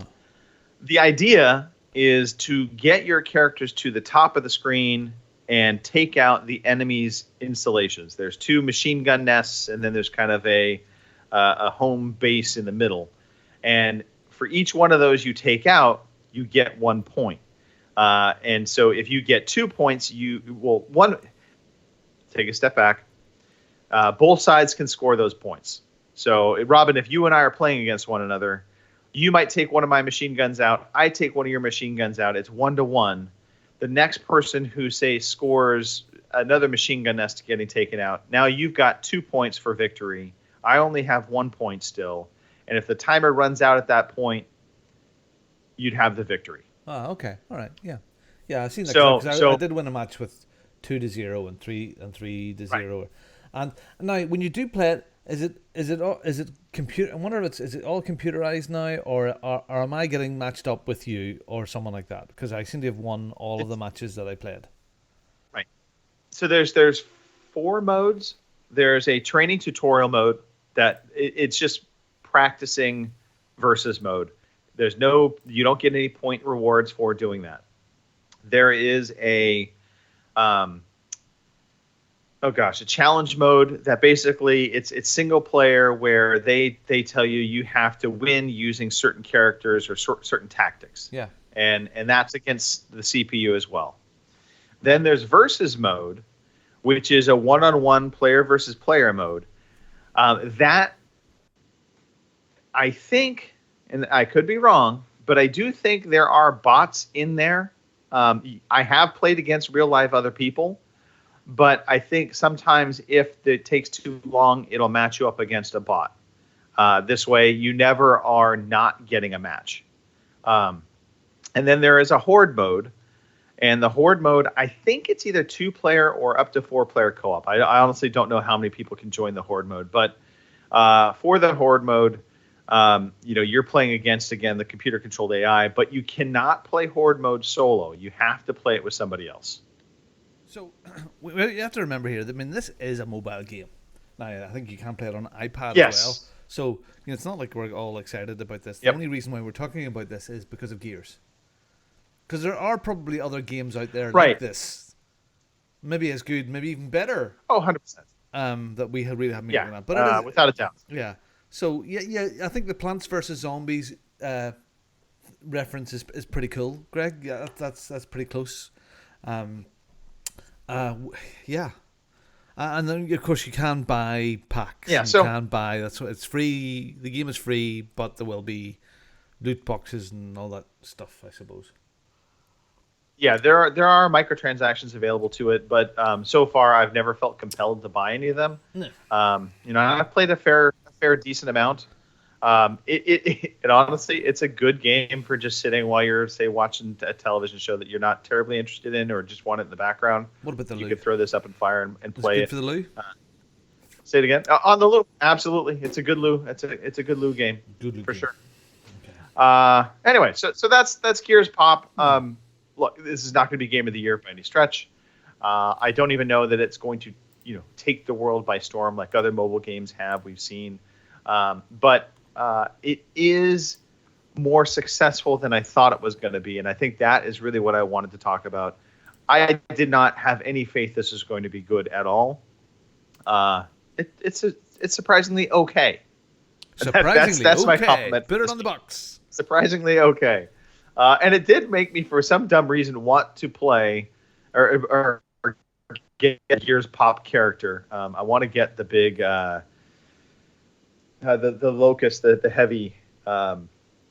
The idea is to get your characters to the top of the screen and take out the enemy's installations. There's 2 machine gun nests, and then there's kind of a home base in the middle. And for each one of those you take out, you get 1 point. And so if you get 2 points, take a step back. Both sides can score those points. So, Robin, if you and I are playing against one another, you might take one of my machine guns out. I take one of your machine guns out. It's 1-1. The next person who, say, scores another machine gun nest getting taken out, now you've got 2 points for victory. I only have 1 point still. And if the timer runs out at that point, you'd have the victory. Oh, okay. All right. Yeah. Yeah, I've seen that. So I did win a match with 2-0 and 3-0. Right. And now, when you do play it, is it computer? I wonder if is it all computerized now, or am I getting matched up with you or someone like that? Because I seem to have won all of the matches that I played. Right. So there's 4 modes. There's a training tutorial mode that it's just practicing versus mode. You don't get any point rewards for doing that. There is a a challenge mode that basically it's single player, where they tell you have to win using certain characters or certain tactics. Yeah. And that's against the CPU as well. Then there's versus mode, which is a one-on-one player versus player mode. That I think, and I could be wrong, but I do think there are bots in there. I have played against real life other people, but I think sometimes if it takes too long, it'll match you up against a bot. This way, you never are not getting a match. And then there is a horde mode. And the horde mode, I think it's either 2-player or up to 4-player co-op. I honestly don't know how many people can join the horde mode. But for the horde mode, you're playing against, again, the computer-controlled AI, but you cannot play horde mode solo. You have to play it with somebody else. So you have to remember here that, I mean, this is a mobile game. Now, I think you can play it on iPad as well. So it's not like we're all excited about this. The only reason why we're talking about this is because of Gears. Because there are probably other games out there like this. Maybe as good, maybe even better. Oh, 100%. That we really haven't been looking at. But it is, without a doubt. Yeah. So, yeah, I think the Plants vs. Zombies reference is pretty cool, Greg. Yeah, that's pretty close. Yeah. And then, of course, you can buy packs. Yeah, you can buy. It's free. The game is free, but there will be loot boxes and all that stuff, I suppose. Yeah, there are microtransactions available to it, but so far I've never felt compelled to buy any of them. No. I've played a fair decent amount. It honestly, it's a good game for just sitting while you're, say, watching a television show that you're not terribly interested in, or just want it in the background. What about the loo? You could throw this up and fire and play it. For the loo? Say it again. On the loo, absolutely. It's a good loo. It's a good loo game. Good loo for game. Sure. Okay. Anyway, so that's Gears Pop. Look, this is not going to be Game of the Year by any stretch. I don't even know that it's going to, take the world by storm like other mobile games have. We've seen, but it is more successful than I thought it was going to be, and I think that is really what I wanted to talk about. I did not have any faith this is going to be good at all. It's surprisingly okay. Surprisingly that's okay. My compliment. Put it on the box. Surprisingly okay. And it did make me, for some dumb reason, want to play or get Gears Pop character. I want to get the big, the locust, the heavy.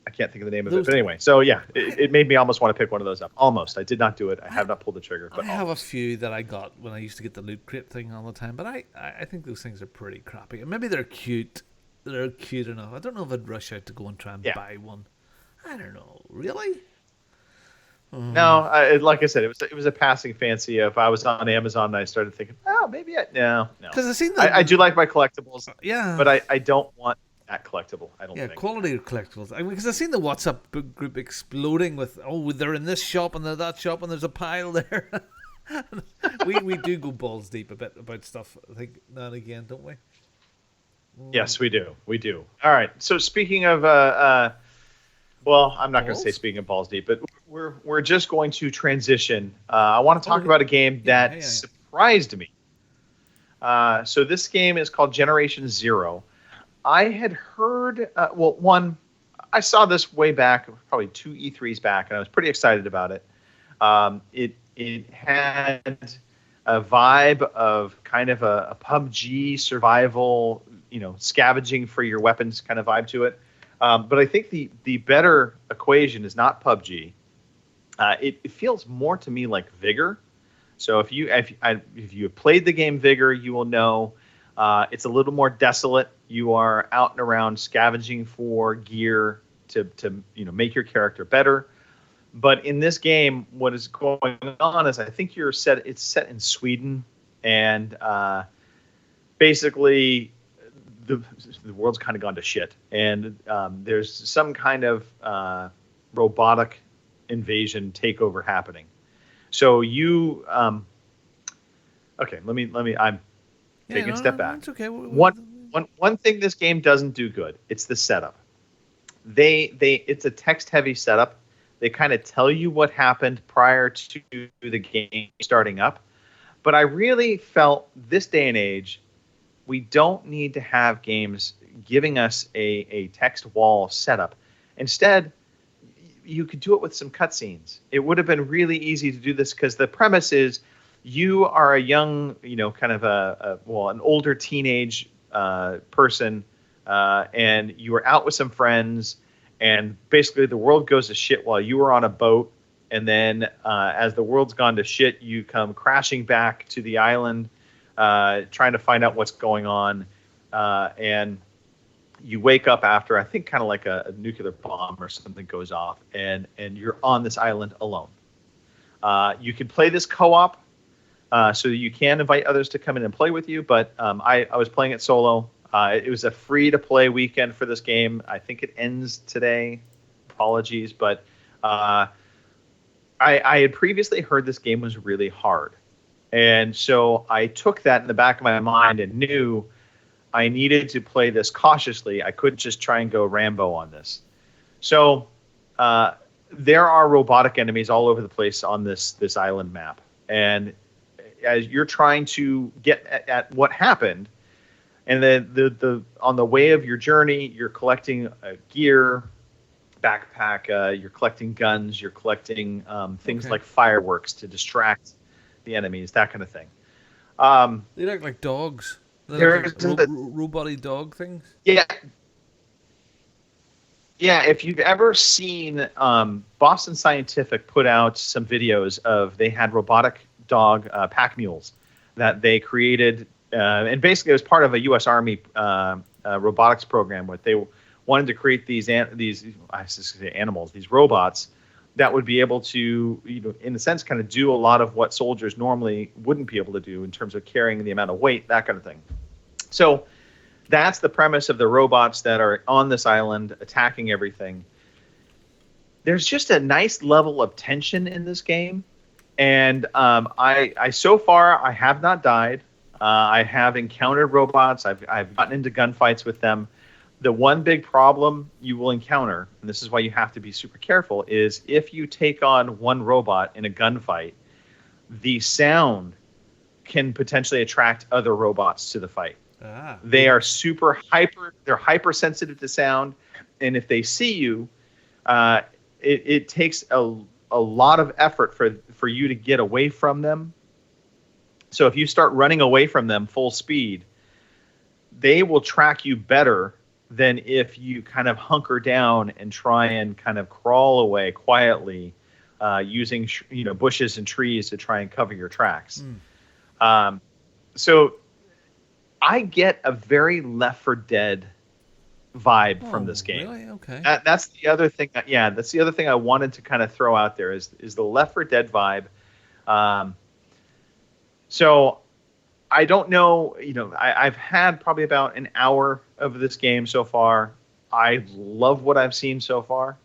I can't think of the name of it, but anyway. So yeah, it made me almost want to pick one of those up. Almost. I did not do it. I have not pulled the trigger. But I have a few that I got when I used to get the loot crate thing all the time, but I think those things are pretty crappy. And maybe they're cute. They're cute enough. I don't know if I'd rush out to go and try and buy one. I don't know. Really? No, like I said, it was a passing fancy. If I was on Amazon and I started thinking, oh, maybe no. Because I do like my collectibles. Yeah. But I don't want that collectible. I don't think. Yeah, quality collectibles. Because I've seen the WhatsApp group exploding with, they're in this shop and they're that shop and there's a pile there. we do go balls deep a bit about stuff, I think, now and again, don't we? Yes, we do. We do. All right. So speaking of, well, I'm not going to say speaking of balls deep, but we're just going to transition. I want to talk about a game that surprised me. So this game is called Generation Zero. I had heard, I saw this way back, probably 2 E3s back, and I was pretty excited about it. It had a vibe of kind of a PUBG survival, scavenging for your weapons kind of vibe to it. But I think the better equation is not PUBG. It feels more to me like Vigor. So if you have played the game Vigor, you will know it's a little more desolate. You are out and around scavenging for gear to make your character better. But in this game, what is going on is I think it's set in Sweden, and basically the world's kind of gone to shit, and there's some kind of robotic invasion takeover happening. So you okay, let me I'm taking a step back. It's okay. One thing this game doesn't do good, it's the setup. It's a text heavy setup. They kind of tell you what happened prior to the game starting up. But I really felt this day and age, we don't need to have games giving us a text wall setup. Instead, you could do it with some cutscenes. It would have been really easy to do this because the premise is you are a young, kind of an older teenage person, and you were out with some friends, and basically the world goes to shit while you were on a boat, and then as the world's gone to shit, you come crashing back to the island, trying to find out what's going on, and you wake up after, I think, kind of like a nuclear bomb or something goes off, and you're on this island alone. You can play this co-op, so you can invite others to come in and play with you, but I was playing it solo. It was a free-to-play weekend for this game. I think it ends today. Apologies, but I had previously heard this game was really hard. And so I took that in the back of my mind and knew I needed to play this cautiously. I couldn't just try and go Rambo on this. So there are robotic enemies all over the place on this island map. And as you're trying to get at what happened, and then the on the way of your journey, you're collecting gear, backpack, you're collecting guns, you're collecting things like fireworks to distract the enemies, that kind of thing. They look like dogs. They're robot-y dog things. Yeah. Yeah, if you've ever seen Boston Scientific put out some videos they had robotic dog pack mules that they created, and basically it was part of a U.S. Army robotics program where they wanted to create these animals, these robots that would be able to, in a sense, kind of do a lot of what soldiers normally wouldn't be able to do in terms of carrying the amount of weight, that kind of thing. So that's the premise of the robots that are on this island attacking everything. There's just a nice level of tension in this game. And I so far, I have not died. I have encountered robots. I've gotten into gunfights with them. The one big problem you will encounter, and this is why you have to be super careful, is if you take on one robot in a gunfight, the sound can potentially attract other robots to the fight. They are they're hypersensitive to sound, and if they see you, it takes a lot of effort for you to get away from them. So if you start running away from them full speed, they will track you better than if you kind of hunker down and try and kind of crawl away quietly, using bushes and trees to try and cover your tracks. So I get a very Left 4 Dead vibe from this game. Really? Okay. That's the other thing. That's the other thing I wanted to kind of throw out there is the Left 4 Dead vibe. So I don't know. I've had probably about an hour of this game so far. I love what I've seen so far.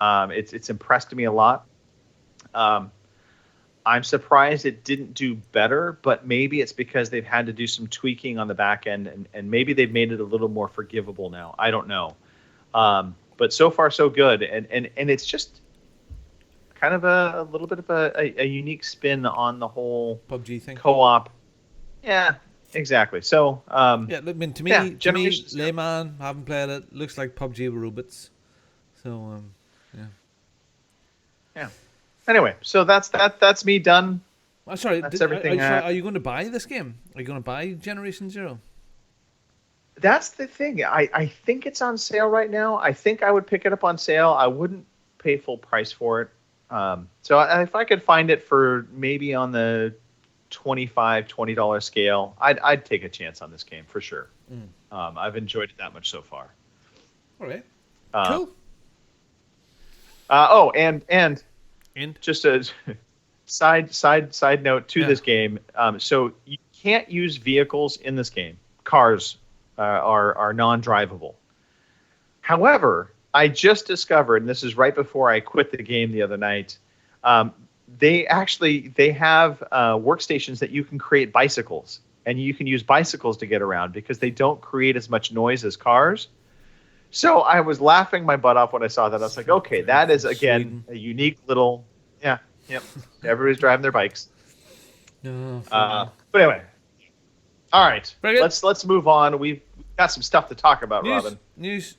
It's impressed me a lot. I'm surprised it didn't do better, but maybe it's because they've had to do some tweaking on the back end, and maybe they've made it a little more forgivable now. I don't know. But so far, so good. And it's just kind of a little bit of a unique spin on the whole PUBG thing. Co-op. Yeah, exactly. So, yeah, I mean, to me, Generations, layman, haven't played it. Looks like PUBG with robots. So, yeah. Anyway, so that's me done. I'm sorry. That's everything. Are you going to buy this game? Are you going to buy Generation Zero? That's the thing. I think it's on sale right now. I think I would pick it up on sale. I wouldn't pay full price for it. So if I could find it for maybe on the $20 scale, I'd take a chance on this game for sure. I've enjoyed it that much so far. All right. Cool. And just a side note to this game. So you can't use vehicles in this game. Cars are non-drivable. However, I just discovered, and this is right before I quit the game the other night, they have workstations that you can create bicycles, and you can use bicycles to get around because they don't create as much noise as cars. So I was laughing my butt off when I saw that. I was like, okay, that is, again, a unique little... Yeah, yep. Everybody's driving their bikes. But anyway. All right. Let's move on. We've got some stuff to talk about, Robin. News.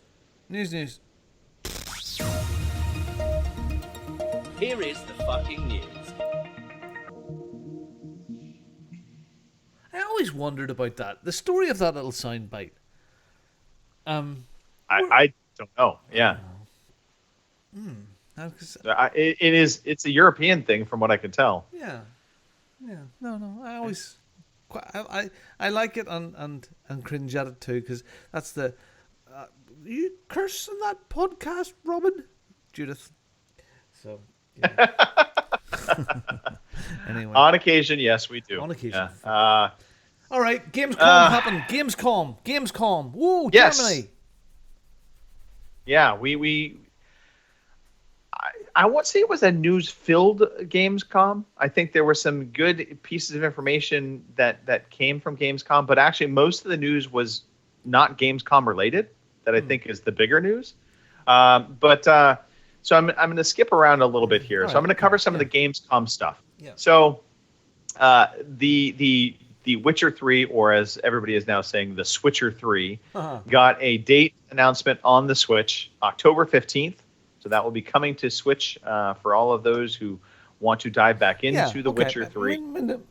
Here is the fucking news. I always wondered about that. The story of that little soundbite. I don't know. Yeah. It's a European thing from what I can tell. Yeah. No. I always, I like it and cringe at it too because that's the. You curse on that podcast, Robin, Judith. So. Yeah. Anyway. On occasion, yes, we do. On occasion. Yeah. All right, Gamescom happened. Gamescom. Woo, yes. Germany. Yeah, I won't say it was a news-filled Gamescom. I think there were some good pieces of information that came from Gamescom, but actually most of the news was not Gamescom related. That I think is the bigger news. So I'm going to skip around a little bit here. So I'm going to cover some of the Gamescom stuff. Yeah. So the Witcher 3, or as everybody is now saying, the Switcher 3, got a date announcement on the Switch, October 15th. So that will be coming to Switch for all of those who want to dive back into The Witcher 3.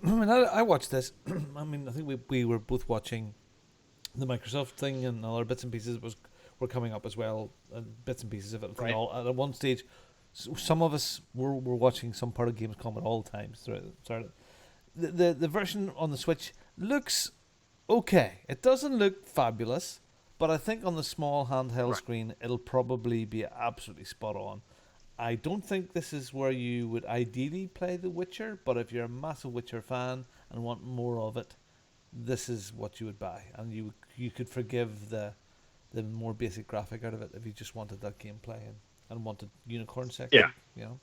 I watched this. I mean, I think we were both watching the Microsoft thing, and other bits and pieces were coming up as well. Bits and pieces of it. Right. At one stage, some of us were watching some part of Gamescom at all times throughout it. The version on the Switch looks okay. It doesn't look fabulous, but I think on the small handheld screen, it'll probably be absolutely spot on. I don't think this is where you would ideally play The Witcher, but if you're a massive Witcher fan and want more of it, this is what you would buy, and you could forgive the more basic graphic out of it if you just wanted that gameplay and wanted unicorn sex. Yeah. You know.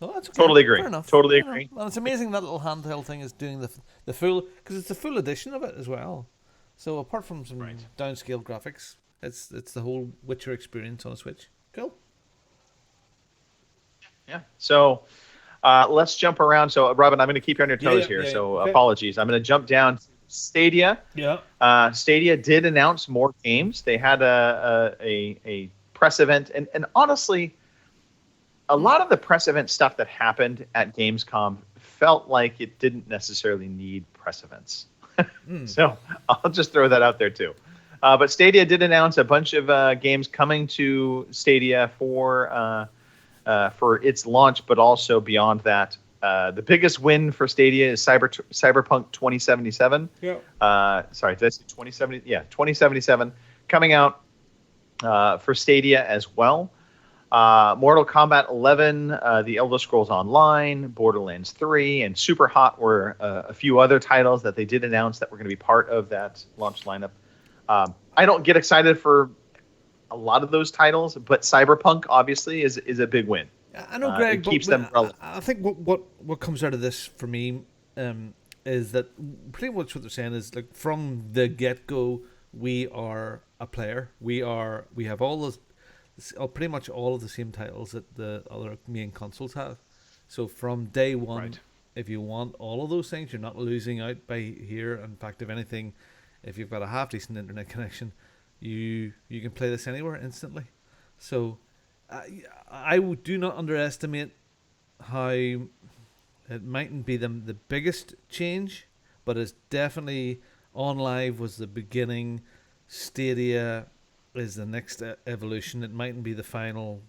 So that's okay. Totally agree. Fair enough. Totally agree. And it's amazing that little handheld thing is doing the full, because it's the full edition of it as well. So apart from some downscaled graphics, it's the whole Witcher experience on a Switch. Cool. Yeah. So let's jump around. So Robin, I'm going to keep you on your toes here. So okay. Apologies. I'm going to jump down to Stadia. Yeah. Stadia did announce more games. They had a press event, and honestly, a lot of the press event stuff that happened at Gamescom felt like it didn't necessarily need press events. So I'll just throw that out there too. But Stadia did announce a bunch of games coming to Stadia for its launch, but also beyond that. The biggest win for Stadia is Cyberpunk 2077. Yeah. Sorry, did I say 2070? Yeah, 2077 coming out for Stadia as well. Mortal Kombat 11, The Elder Scrolls Online, Borderlands 3, and Super Hot were a few other titles that they did announce that were going to be part of that launch lineup. I don't get excited for a lot of those titles, but Cyberpunk obviously is a big win. I know, Greg, it keeps them relevant. I think what comes out of this for me is that pretty much what they're saying is, like, from the get-go, we are a player. We have all those, pretty much all of the same titles that the other main consoles have. So from day one, Right. if you want all of those things, you're not losing out by here. In fact, if anything, if you've got a half decent internet connection, you can play this anywhere instantly. So I do not underestimate how it mightn't be the biggest change, but it's definitely on live was the beginning. Stadia is the next evolution. It mightn't be the final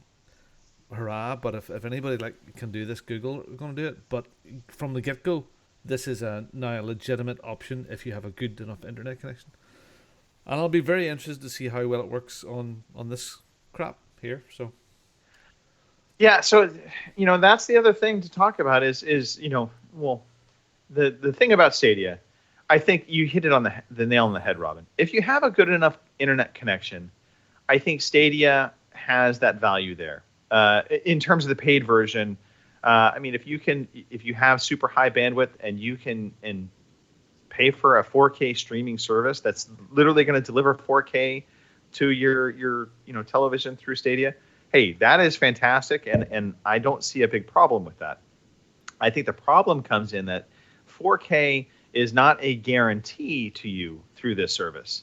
hurrah, but if anybody can do this, Google are going to do it. But from the get-go, this is now a legitimate option if you have a good enough internet connection. And I'll be very interested to see how well it works on this crap here. So Yeah, so that's the other thing to talk about is the thing about Stadia. I think you hit it on the nail on the head, Robin. If you have a good enough internet connection, I think Stadia has that value there. In terms of the paid version, if you have super high bandwidth and you can pay for a 4K streaming service that's literally going to deliver 4K to your television through Stadia, hey, that is fantastic, and I don't see a big problem with that. I think the problem comes in that 4K is not a guarantee to you through this service.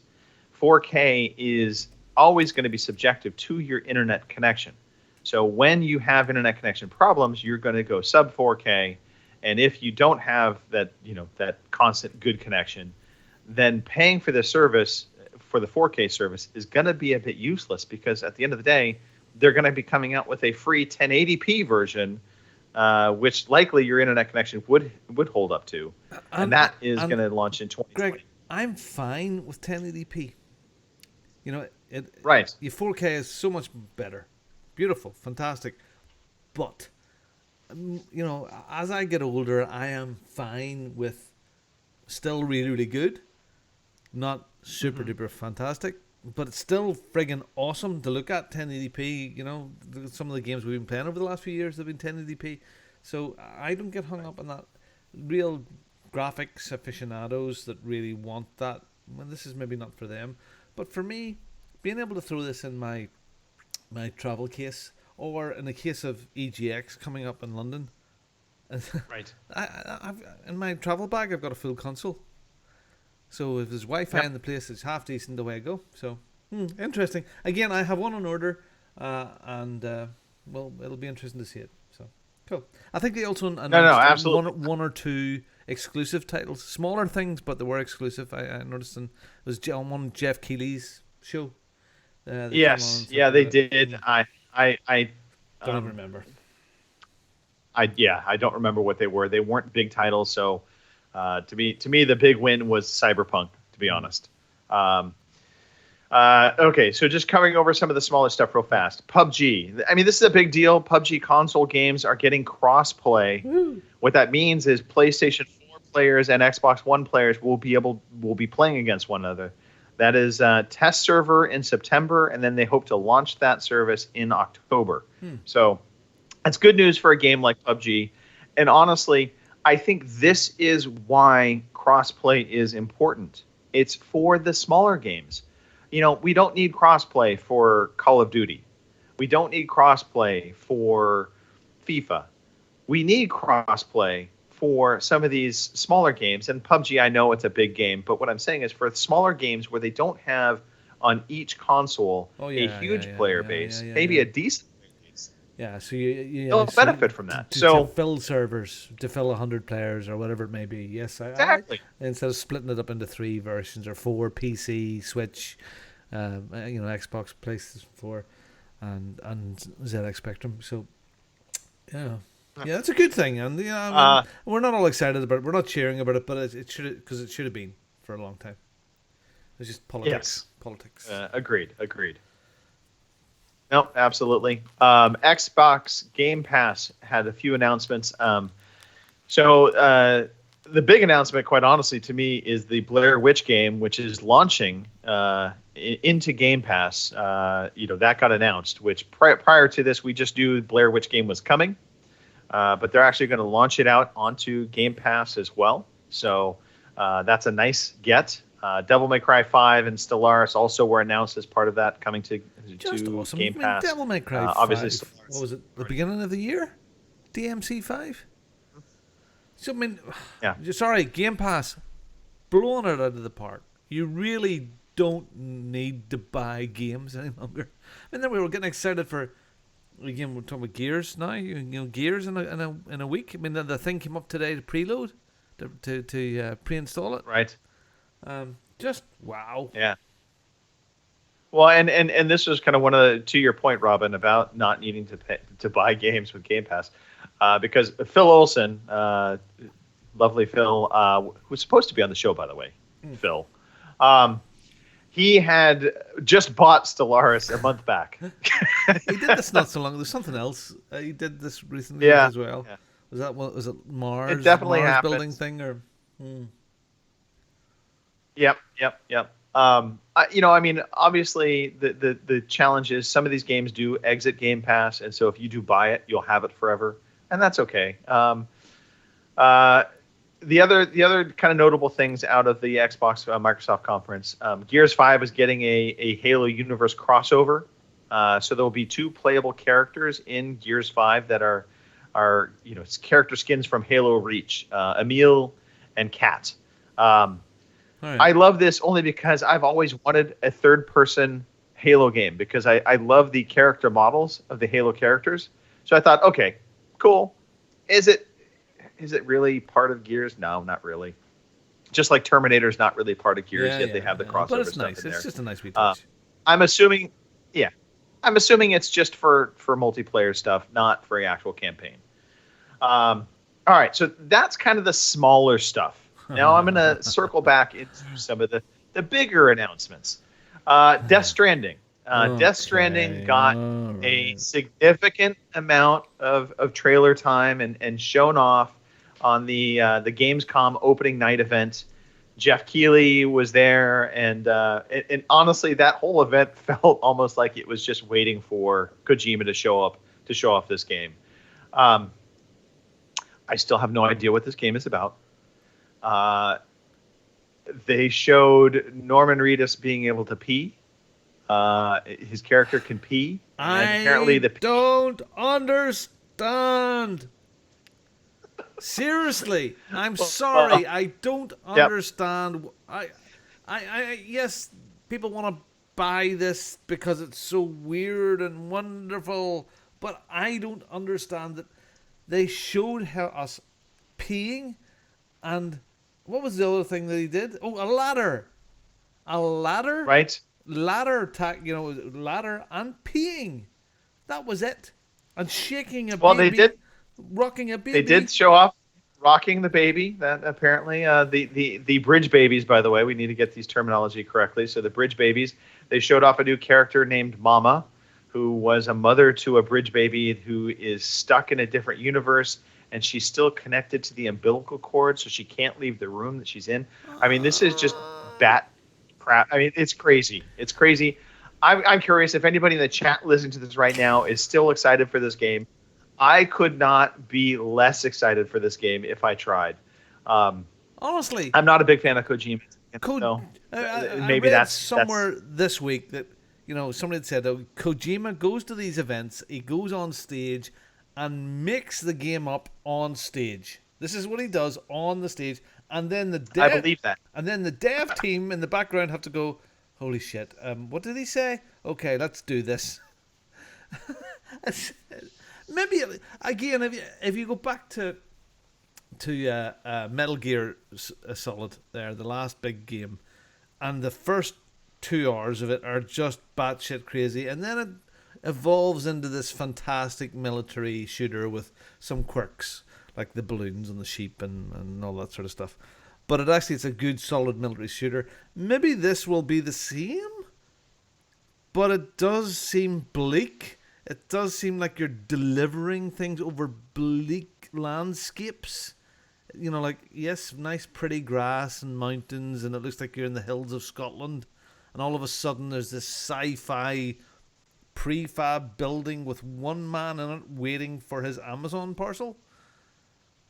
4K is always going to be subjective to your internet connection. So when you have internet connection problems, you're going to go sub 4K, and if you don't have that constant good connection, then paying for the service, for the 4K service, is going to be a bit useless, because at the end of the day, they're going to be coming out with a free 1080p version, which likely your internet connection would hold up to, and that is going to launch in 2020. Greg, I'm fine with 1080p. Right. Your 4K is so much better, beautiful, fantastic, but as I get older, I am fine with still really, really good, not super duper fantastic, but it's still friggin' awesome to look at 1080p. Some of the games we've been playing over the last few years have been 1080p. So I don't get hung up on that. Real graphics aficionados that really want that, well, this is maybe not for them. But for me, being able to throw this in my travel case, or in the case of EGX coming up in London, Right. I've, in my travel bag, I've got a full console. So if there's Wi-Fi in the place, it's half decent, away I go. So, interesting. Again, I have one on order, and it'll be interesting to see it. So, cool. I think they also announced absolutely. one or two exclusive titles, smaller things, but they were exclusive. I noticed it was on one Jeff Keighley's show. Yes, they did. I don't remember. I don't remember what they were. They weren't big titles, so. To me, the big win was Cyberpunk, to be honest. Okay, so just covering over some of the smaller stuff real fast. PUBG. This is a big deal. PUBG console games are getting cross-play. Woo. What that means is PlayStation 4 players and Xbox One players will be playing against one another. That is test server in September, and then they hope to launch that service in October. So that's good news for a game like PUBG. And honestly, I think this is why crossplay is important. It's for the smaller games. We don't need crossplay for Call of Duty. We don't need crossplay for FIFA. We need crossplay for some of these smaller games. And PUBG, I know it's a big game, but what I'm saying is for smaller games where they don't have on each console a huge player base, maybe a decent player base, Yeah, so you They'll so benefit from that. To So fill servers, to fill 100 players or whatever it may be. Yes, exactly. Instead of splitting it up into 3 versions or 4, PC, Switch, Xbox, PlayStation 4, and ZX Spectrum. So yeah, that's a good thing, and we're not all excited about it. We're not cheering about it, but it should because it should have been for a long time. It's just politics. Yes. Politics. Agreed. No, absolutely. Xbox Game Pass had a few announcements. So the big announcement, quite honestly, to me, is the Blair Witch game, which is launching into Game Pass. That got announced. Which prior to this, we just knew Blair Witch game was coming, but they're actually going to launch it out onto Game Pass as well. So that's a nice get. Devil May Cry 5 and Stellaris also were announced as part of that, coming to awesome. Game Pass. Devil May Cry 5. Obviously, Stellaris. What was it? The beginning of the year? DMC 5. So sorry, Game Pass, blowing it out of the park. You really don't need to buy games any longer. Then we were getting excited for. Again, we're talking about Gears now. Gears in a week. The thing came up today to preload, to pre-install it. Right. Just wow. Yeah. Well, and this was kind of one of the, to your point, Robin, about not needing to buy games with Game Pass, because Phil Olsen, lovely Phil, who's supposed to be on the show, by the way, Phil, he had just bought Stellaris a month back. He did this not so long. There's something else. He did this recently as well. Yeah. Was it Mars? It definitely Mars happened. Building thing or? Yep. Obviously the challenge is some of these games do exit Game Pass, and so if you do buy it, you'll have it forever, and that's okay. The other kind of notable things out of the Xbox Microsoft conference, Gears 5 is getting a Halo universe crossover, so there will be 2 playable characters in Gears 5 that are character skins from Halo Reach, Emil and Kat. Right. I love this only because I've always wanted a third-person Halo game because I love the character models of the Halo characters. So I thought, okay, cool. Is it really part of Gears? No, not really. Just like Terminator's not really part of Gears, yet they have the crossover but it's stuff nice. in there. It's just a nice wee touch. I'm assuming it's just for multiplayer stuff, not for the actual campaign. All right, so that's kind of the smaller stuff. Now I'm going to circle back into some of the bigger announcements. Death Stranding. Death Stranding got a significant amount of trailer time and shown off on the Gamescom opening night event. Jeff Keighley was there, and honestly, that whole event felt almost like it was just waiting for Kojima to show off this game. I still have no idea what this game is about. They showed Norman Reedus being able to pee. His character can pee. And apparently don't understand. Seriously, I'm sorry. I don't understand. Yes, people want to buy this because it's so weird and wonderful, but I don't understand that they showed us peeing. And what was the other thing that he did? Oh, a ladder. Right. Ladder and peeing. That was it. And shaking a baby. Well, they did. Rocking a baby. They did show off rocking the baby. That apparently the bridge babies. By the way, we need to get these terminology correctly. So the bridge babies. They showed off a new character named Mama, who was a mother to a bridge baby who is stuck in a different universe. And she's still connected to the umbilical cord, so she can't leave the room that she's in. I mean, this is just bat crap. I mean, it's crazy. It's crazy. I'm curious if anybody in the chat listening to this right now is still excited for this game. I could not be less excited for this game if I tried. Honestly, I'm not a big fan of Kojima. Maybe that's somewhere this week that somebody had said Kojima goes to these events, he goes on stage and makes the game up on stage. This is what he does on the stage, and then I believe that. And then the dev team in the background have to go, holy shit! What did he say? Okay, let's do this. maybe again, if you go back to Metal Gear Solid, there, the last big game, and the first 2 hours of it are just batshit crazy, and then it evolves into this fantastic military shooter with some quirks like the balloons and the sheep and all that sort of stuff. But it's a good solid military shooter. Maybe this will be the same, but it does seem bleak. It does seem like you're delivering things over bleak landscapes. You know, like, yes, nice pretty grass and mountains, and it looks like you're in the hills of Scotland, and all of a sudden there's this sci-fi prefab building with one man in it waiting for his Amazon parcel.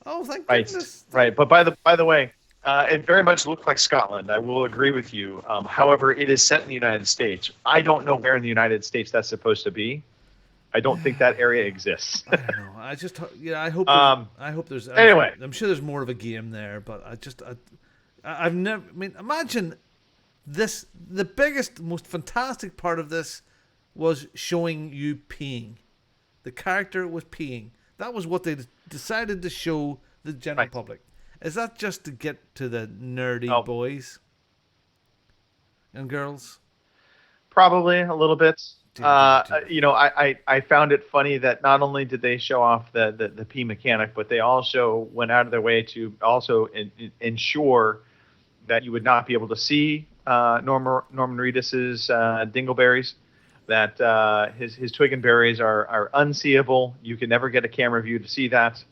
Oh, thank goodness. Right. But by the way, it very much looked like Scotland. I will agree with you. However, it is set in the United States. I don't know where in the United States that's supposed to be. I don't think that area exists. I don't know. I hope. I hope there's. Anyway, I'm sure there's more of a game there, but I've never. I mean, imagine this. The biggest, most fantastic part of this was showing you peeing. The character was peeing. That was what they decided to show the general public. Is that just to get to the nerdy boys and girls? Probably a little bit. You know, I found it funny that not only did they show off the pee mechanic, but they also went out of their way to also ensure that you would not be able to see Norman Reedus's dingleberries, that his twig and berries are unseeable. You can never get a camera view to see that.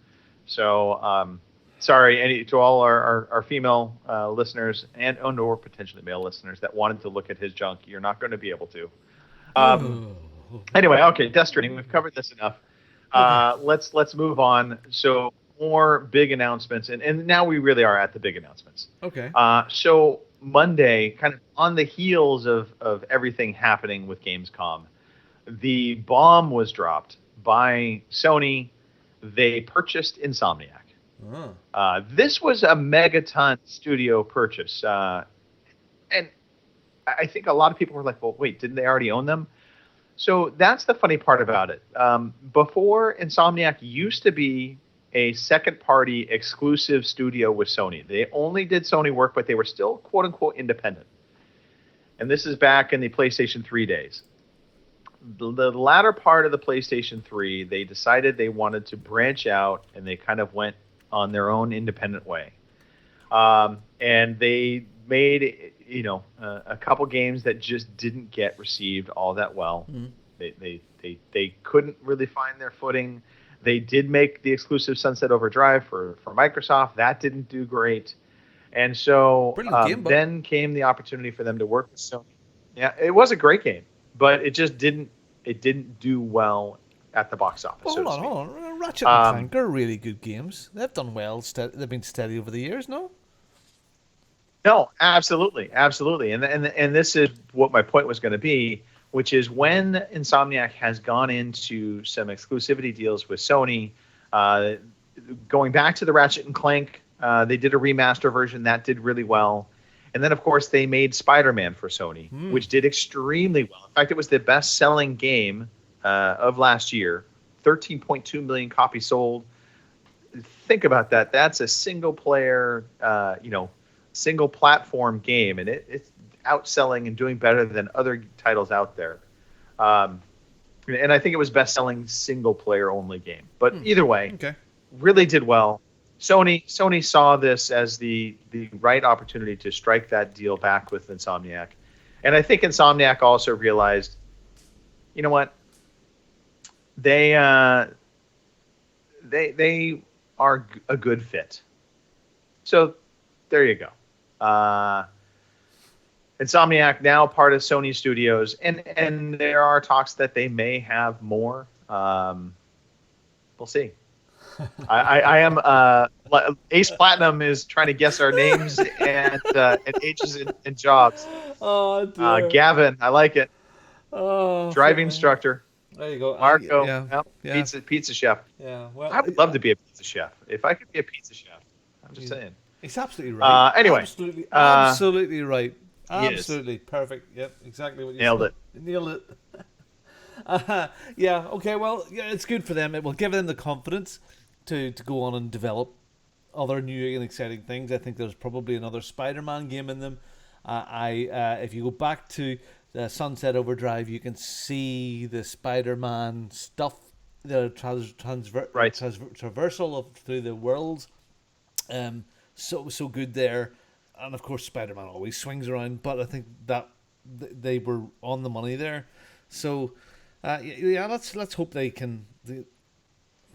So sorry to all our female listeners and or potentially male listeners that wanted to look at his junk. You're not going to be able to. Anyway, okay, Death Stranding. We've covered this enough. Let's move on. So more big announcements, and now we really are at the big announcements. Okay. So Monday, kind of on the heels of everything happening with Gamescom, the bomb was dropped by Sony. They purchased Insomniac. This was a megaton studio purchase, and I think a lot of people were like, well, wait, didn't they already own them? So that's the funny part about it. Before, Insomniac used to be a second-party exclusive studio with Sony. They only did Sony work, but they were still quote-unquote independent. And this is back in the PlayStation 3 days. The latter part of the PlayStation 3, they decided they wanted to branch out, and they kind of went on their own independent way. And they made a couple games that just didn't get received all that well. They couldn't really find their footing. They did make the exclusive Sunset Overdrive for Microsoft. That didn't do great. And so then came the opportunity for them to work with Sony. Yeah, it was a great game, but it just didn't do well at the box office. Well, hold on. Ratchet and Clank are really good games. They've done well. They've been steady over the years, no? No, absolutely. And this is what my point was going to be, which is when Insomniac has gone into some exclusivity deals with Sony, going back to the Ratchet and Clank, they did a remaster version that did really well. And then, of course, they made Spider-Man for Sony, which did extremely well. In fact, it was the best-selling game of last year. 13.2 million copies sold. Think about that. That's a single-player, single-platform game, and it's outselling and doing better than other titles out there. And I think it was best-selling single-player only game. But either way, really did well. Sony saw this as the right opportunity to strike that deal back with Insomniac. And I think Insomniac also realized, you know what? They are a good fit. So there you go. Insomniac now part of Sony Studios, and there are talks that they may have more. We'll see. I am Ace Platinum is trying to guess our names and ages and jobs. Oh, dear. Gavin, I like it. Oh, driving instructor. There you go. Marco, pizza chef. Yeah, well, I would love to be a pizza chef. If I could be a pizza chef, I'm just saying. He's absolutely right. Anyway, absolutely right. Absolutely perfect. Yep, exactly what you nailed said. it. Nailed it. Yeah. Okay. Well, yeah, it's good for them. It will give them the confidence to go on and develop other new and exciting things. I think there's probably another Spider-Man game in them. If you go back to Sunset Overdrive, you can see the Spider-Man stuff, the traversal through the worlds. So good there, and of course Spider-Man always swings around. But I think that they were on the money there. So yeah, let's hope they can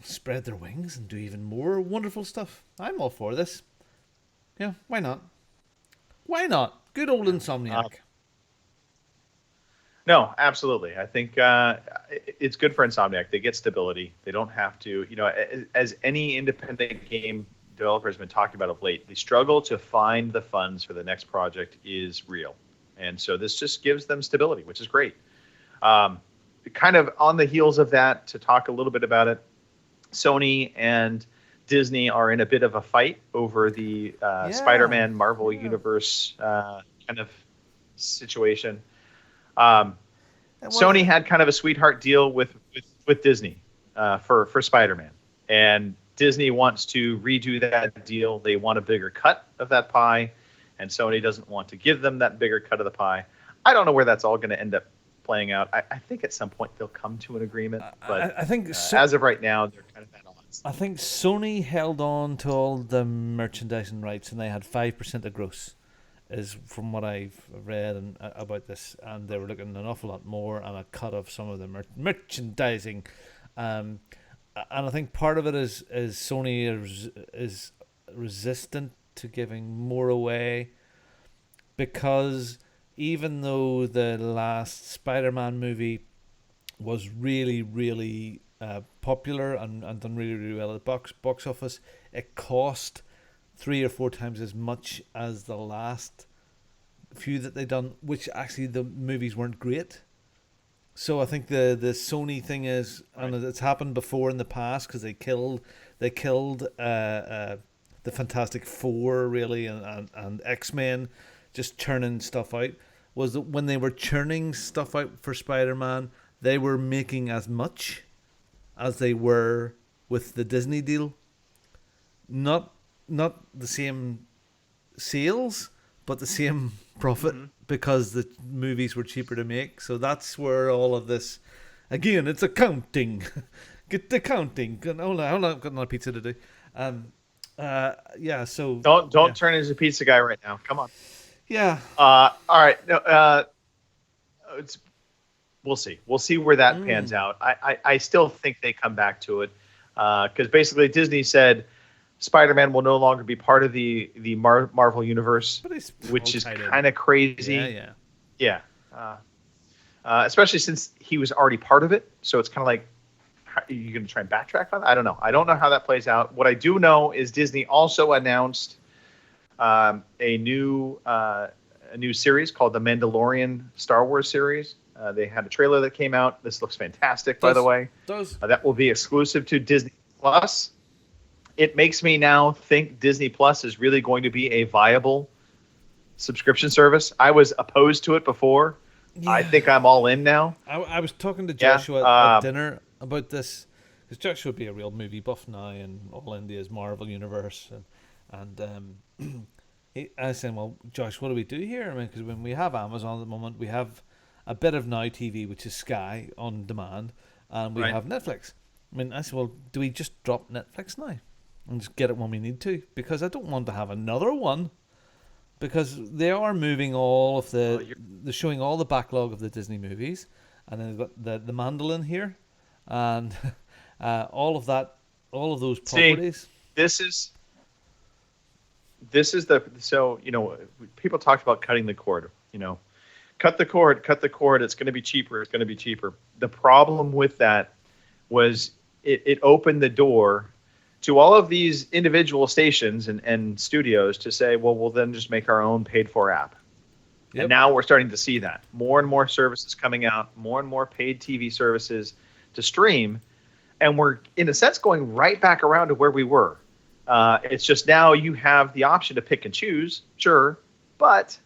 spread their wings and do even more wonderful stuff. I'm all for this. Yeah, why not? Why not? Good old Insomniac. No, absolutely. I think it's good for Insomniac. They get stability. They don't have to, as any independent game developer has been talking about of late, the struggle to find the funds for the next project is real. And so this just gives them stability, which is great. Kind of on the heels of that, to talk a little bit about it, Sony and Disney are in a bit of a fight over the Spider-Man Marvel Universe kind of situation. Sony had kind of a sweetheart deal with Disney for Spider-Man, and Disney wants to redo that deal. They want a bigger cut of that pie, and Sony doesn't want to give them that bigger cut of the pie. I don't know where that's all going to end up playing out. I think at some point they'll come to an agreement, but I think as of right now, they're kind of at odds. I think Sony held on to all the merchandising rights, and they had 5% of gross, is from what I've read about this, and they were looking an awful lot more and a cut of some of the merchandising. And I think part of it is Sony is resistant to giving more away, because even though the last Spider-Man movie was really, really popular and done really, really well at the box office, it cost 3 or 4 times as much as the last few that they done, which actually the movies weren't great. So I think the Sony thing is, and it's happened before in the past, because they killed the Fantastic Four really, and X-Men, just churning stuff out. Was that when they were churning stuff out for Spider-Man, they were making as much as they were with the Disney deal. Not the same sales, but the same profit, because the movies were cheaper to make. So that's where all of this, again, it's accounting. Get the counting. Hold on, I've got another pizza to do. Yeah. So don't turn into a pizza guy right now. Come on. Yeah. All right. No. We'll see. We'll see where that pans out. I still think they come back to it, because basically Disney said Spider-Man will no longer be part of the Marvel universe, which is kind of crazy. Yeah. Especially since he was already part of it, so it's kind of like, are you going to try and backtrack on that? I don't know. I don't know how that plays out. What I do know is Disney also announced a new series called The Mandalorian Star Wars series. They had a trailer that came out. This looks fantastic, by the way. That will be exclusive to Disney Plus. It makes me now think Disney Plus is really going to be a viable subscription service. I was opposed to it before. Yeah. I think I'm all in now. I was talking to Joshua at dinner about this, because Joshua would be a real movie buff now, and all India's Marvel universe, and I was saying, well, Josh, what do we do here? I mean, because when we have Amazon at the moment, we have a bit of Now TV, which is Sky on demand, and we have Netflix. I mean, I said, well, do we just drop Netflix now and just get it when we need to? Because I don't want to have another one, because they are moving all of they're showing all the backlog of the Disney movies, and then they've got the Mandolin here, and all of those properties. See, this is so people talked about cutting the cord. Cut the cord. It's going to be cheaper. The problem with that was it opened the door to all of these individual stations and studios to say, well, we'll then just make our own paid-for app. Yep. And now we're starting to see that. More and more services coming out, more and more paid TV services to stream, and we're, in a sense, going right back around to where we were. It's just now you have the option to pick and choose, sure, but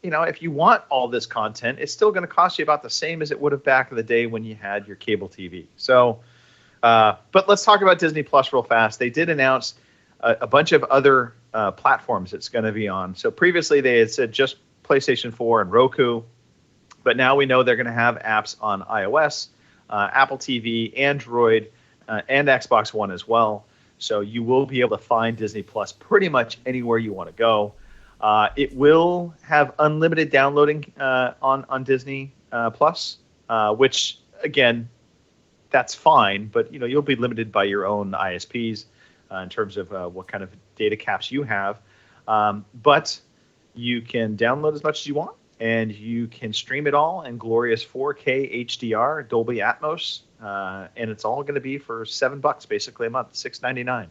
if you want all this content, it's still going to cost you about the same as it would have back in the day when you had your cable TV. So, but let's talk about Disney Plus real fast. They did announce a bunch of other platforms it's going to be on. So previously they had said just PlayStation 4 and Roku, but now we know they're going to have apps on iOS, Apple TV, Android, and Xbox One as well. So you will be able to find Disney Plus pretty much anywhere you want to go. It will have unlimited downloading on Disney Plus, which again, that's fine, but you'll be limited by your own ISPs in terms of what kind of data caps you have. But you can download as much as you want, and you can stream it all in glorious 4K HDR, Dolby Atmos, and it's all going to be for $7 basically a month, $6.99.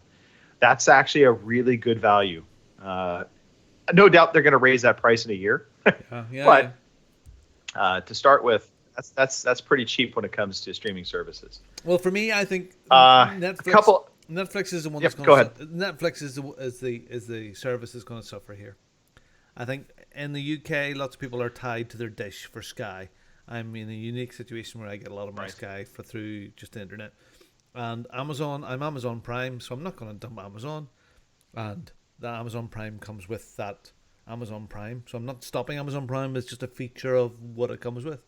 That's actually a really good value. No doubt they're going to raise that price in a year, but to start with, that's pretty cheap when it comes to streaming services. Well, for me, I think Netflix is the one that's going to. Go ahead. Netflix is the service that's going to suffer here. I think in the UK, lots of people are tied to their dish for Sky. I'm in a unique situation where I get a lot of my Sky through just the internet. And Amazon, I'm Amazon Prime, so I'm not going to dump Amazon. And the Amazon Prime comes with that Amazon Prime. So I'm not stopping Amazon Prime. It's just a feature of what it comes with.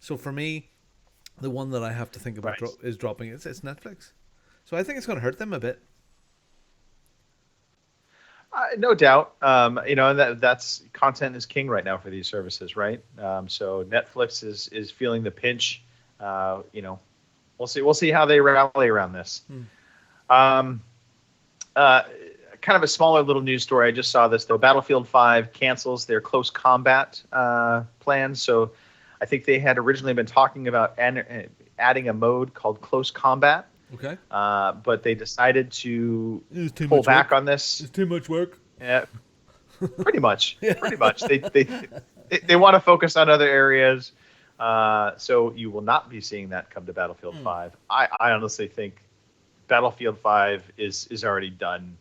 So for me, the one that I have to think about is dropping. It's Netflix. So I think it's going to hurt them a bit. No doubt. And that's content is king right now for these services, right? So Netflix is feeling the pinch. We'll see how they rally around this. Kind of a smaller little news story. I just saw this though. Battlefield 5 cancels their close combat plans. So I think they had originally been talking about adding a mode called close combat. Okay. But they decided to pull back on this. It's too much work. Yeah. Pretty much. Pretty much. They want to focus on other areas. So you will not be seeing that come to Battlefield 5. I honestly think Battlefield 5 is already done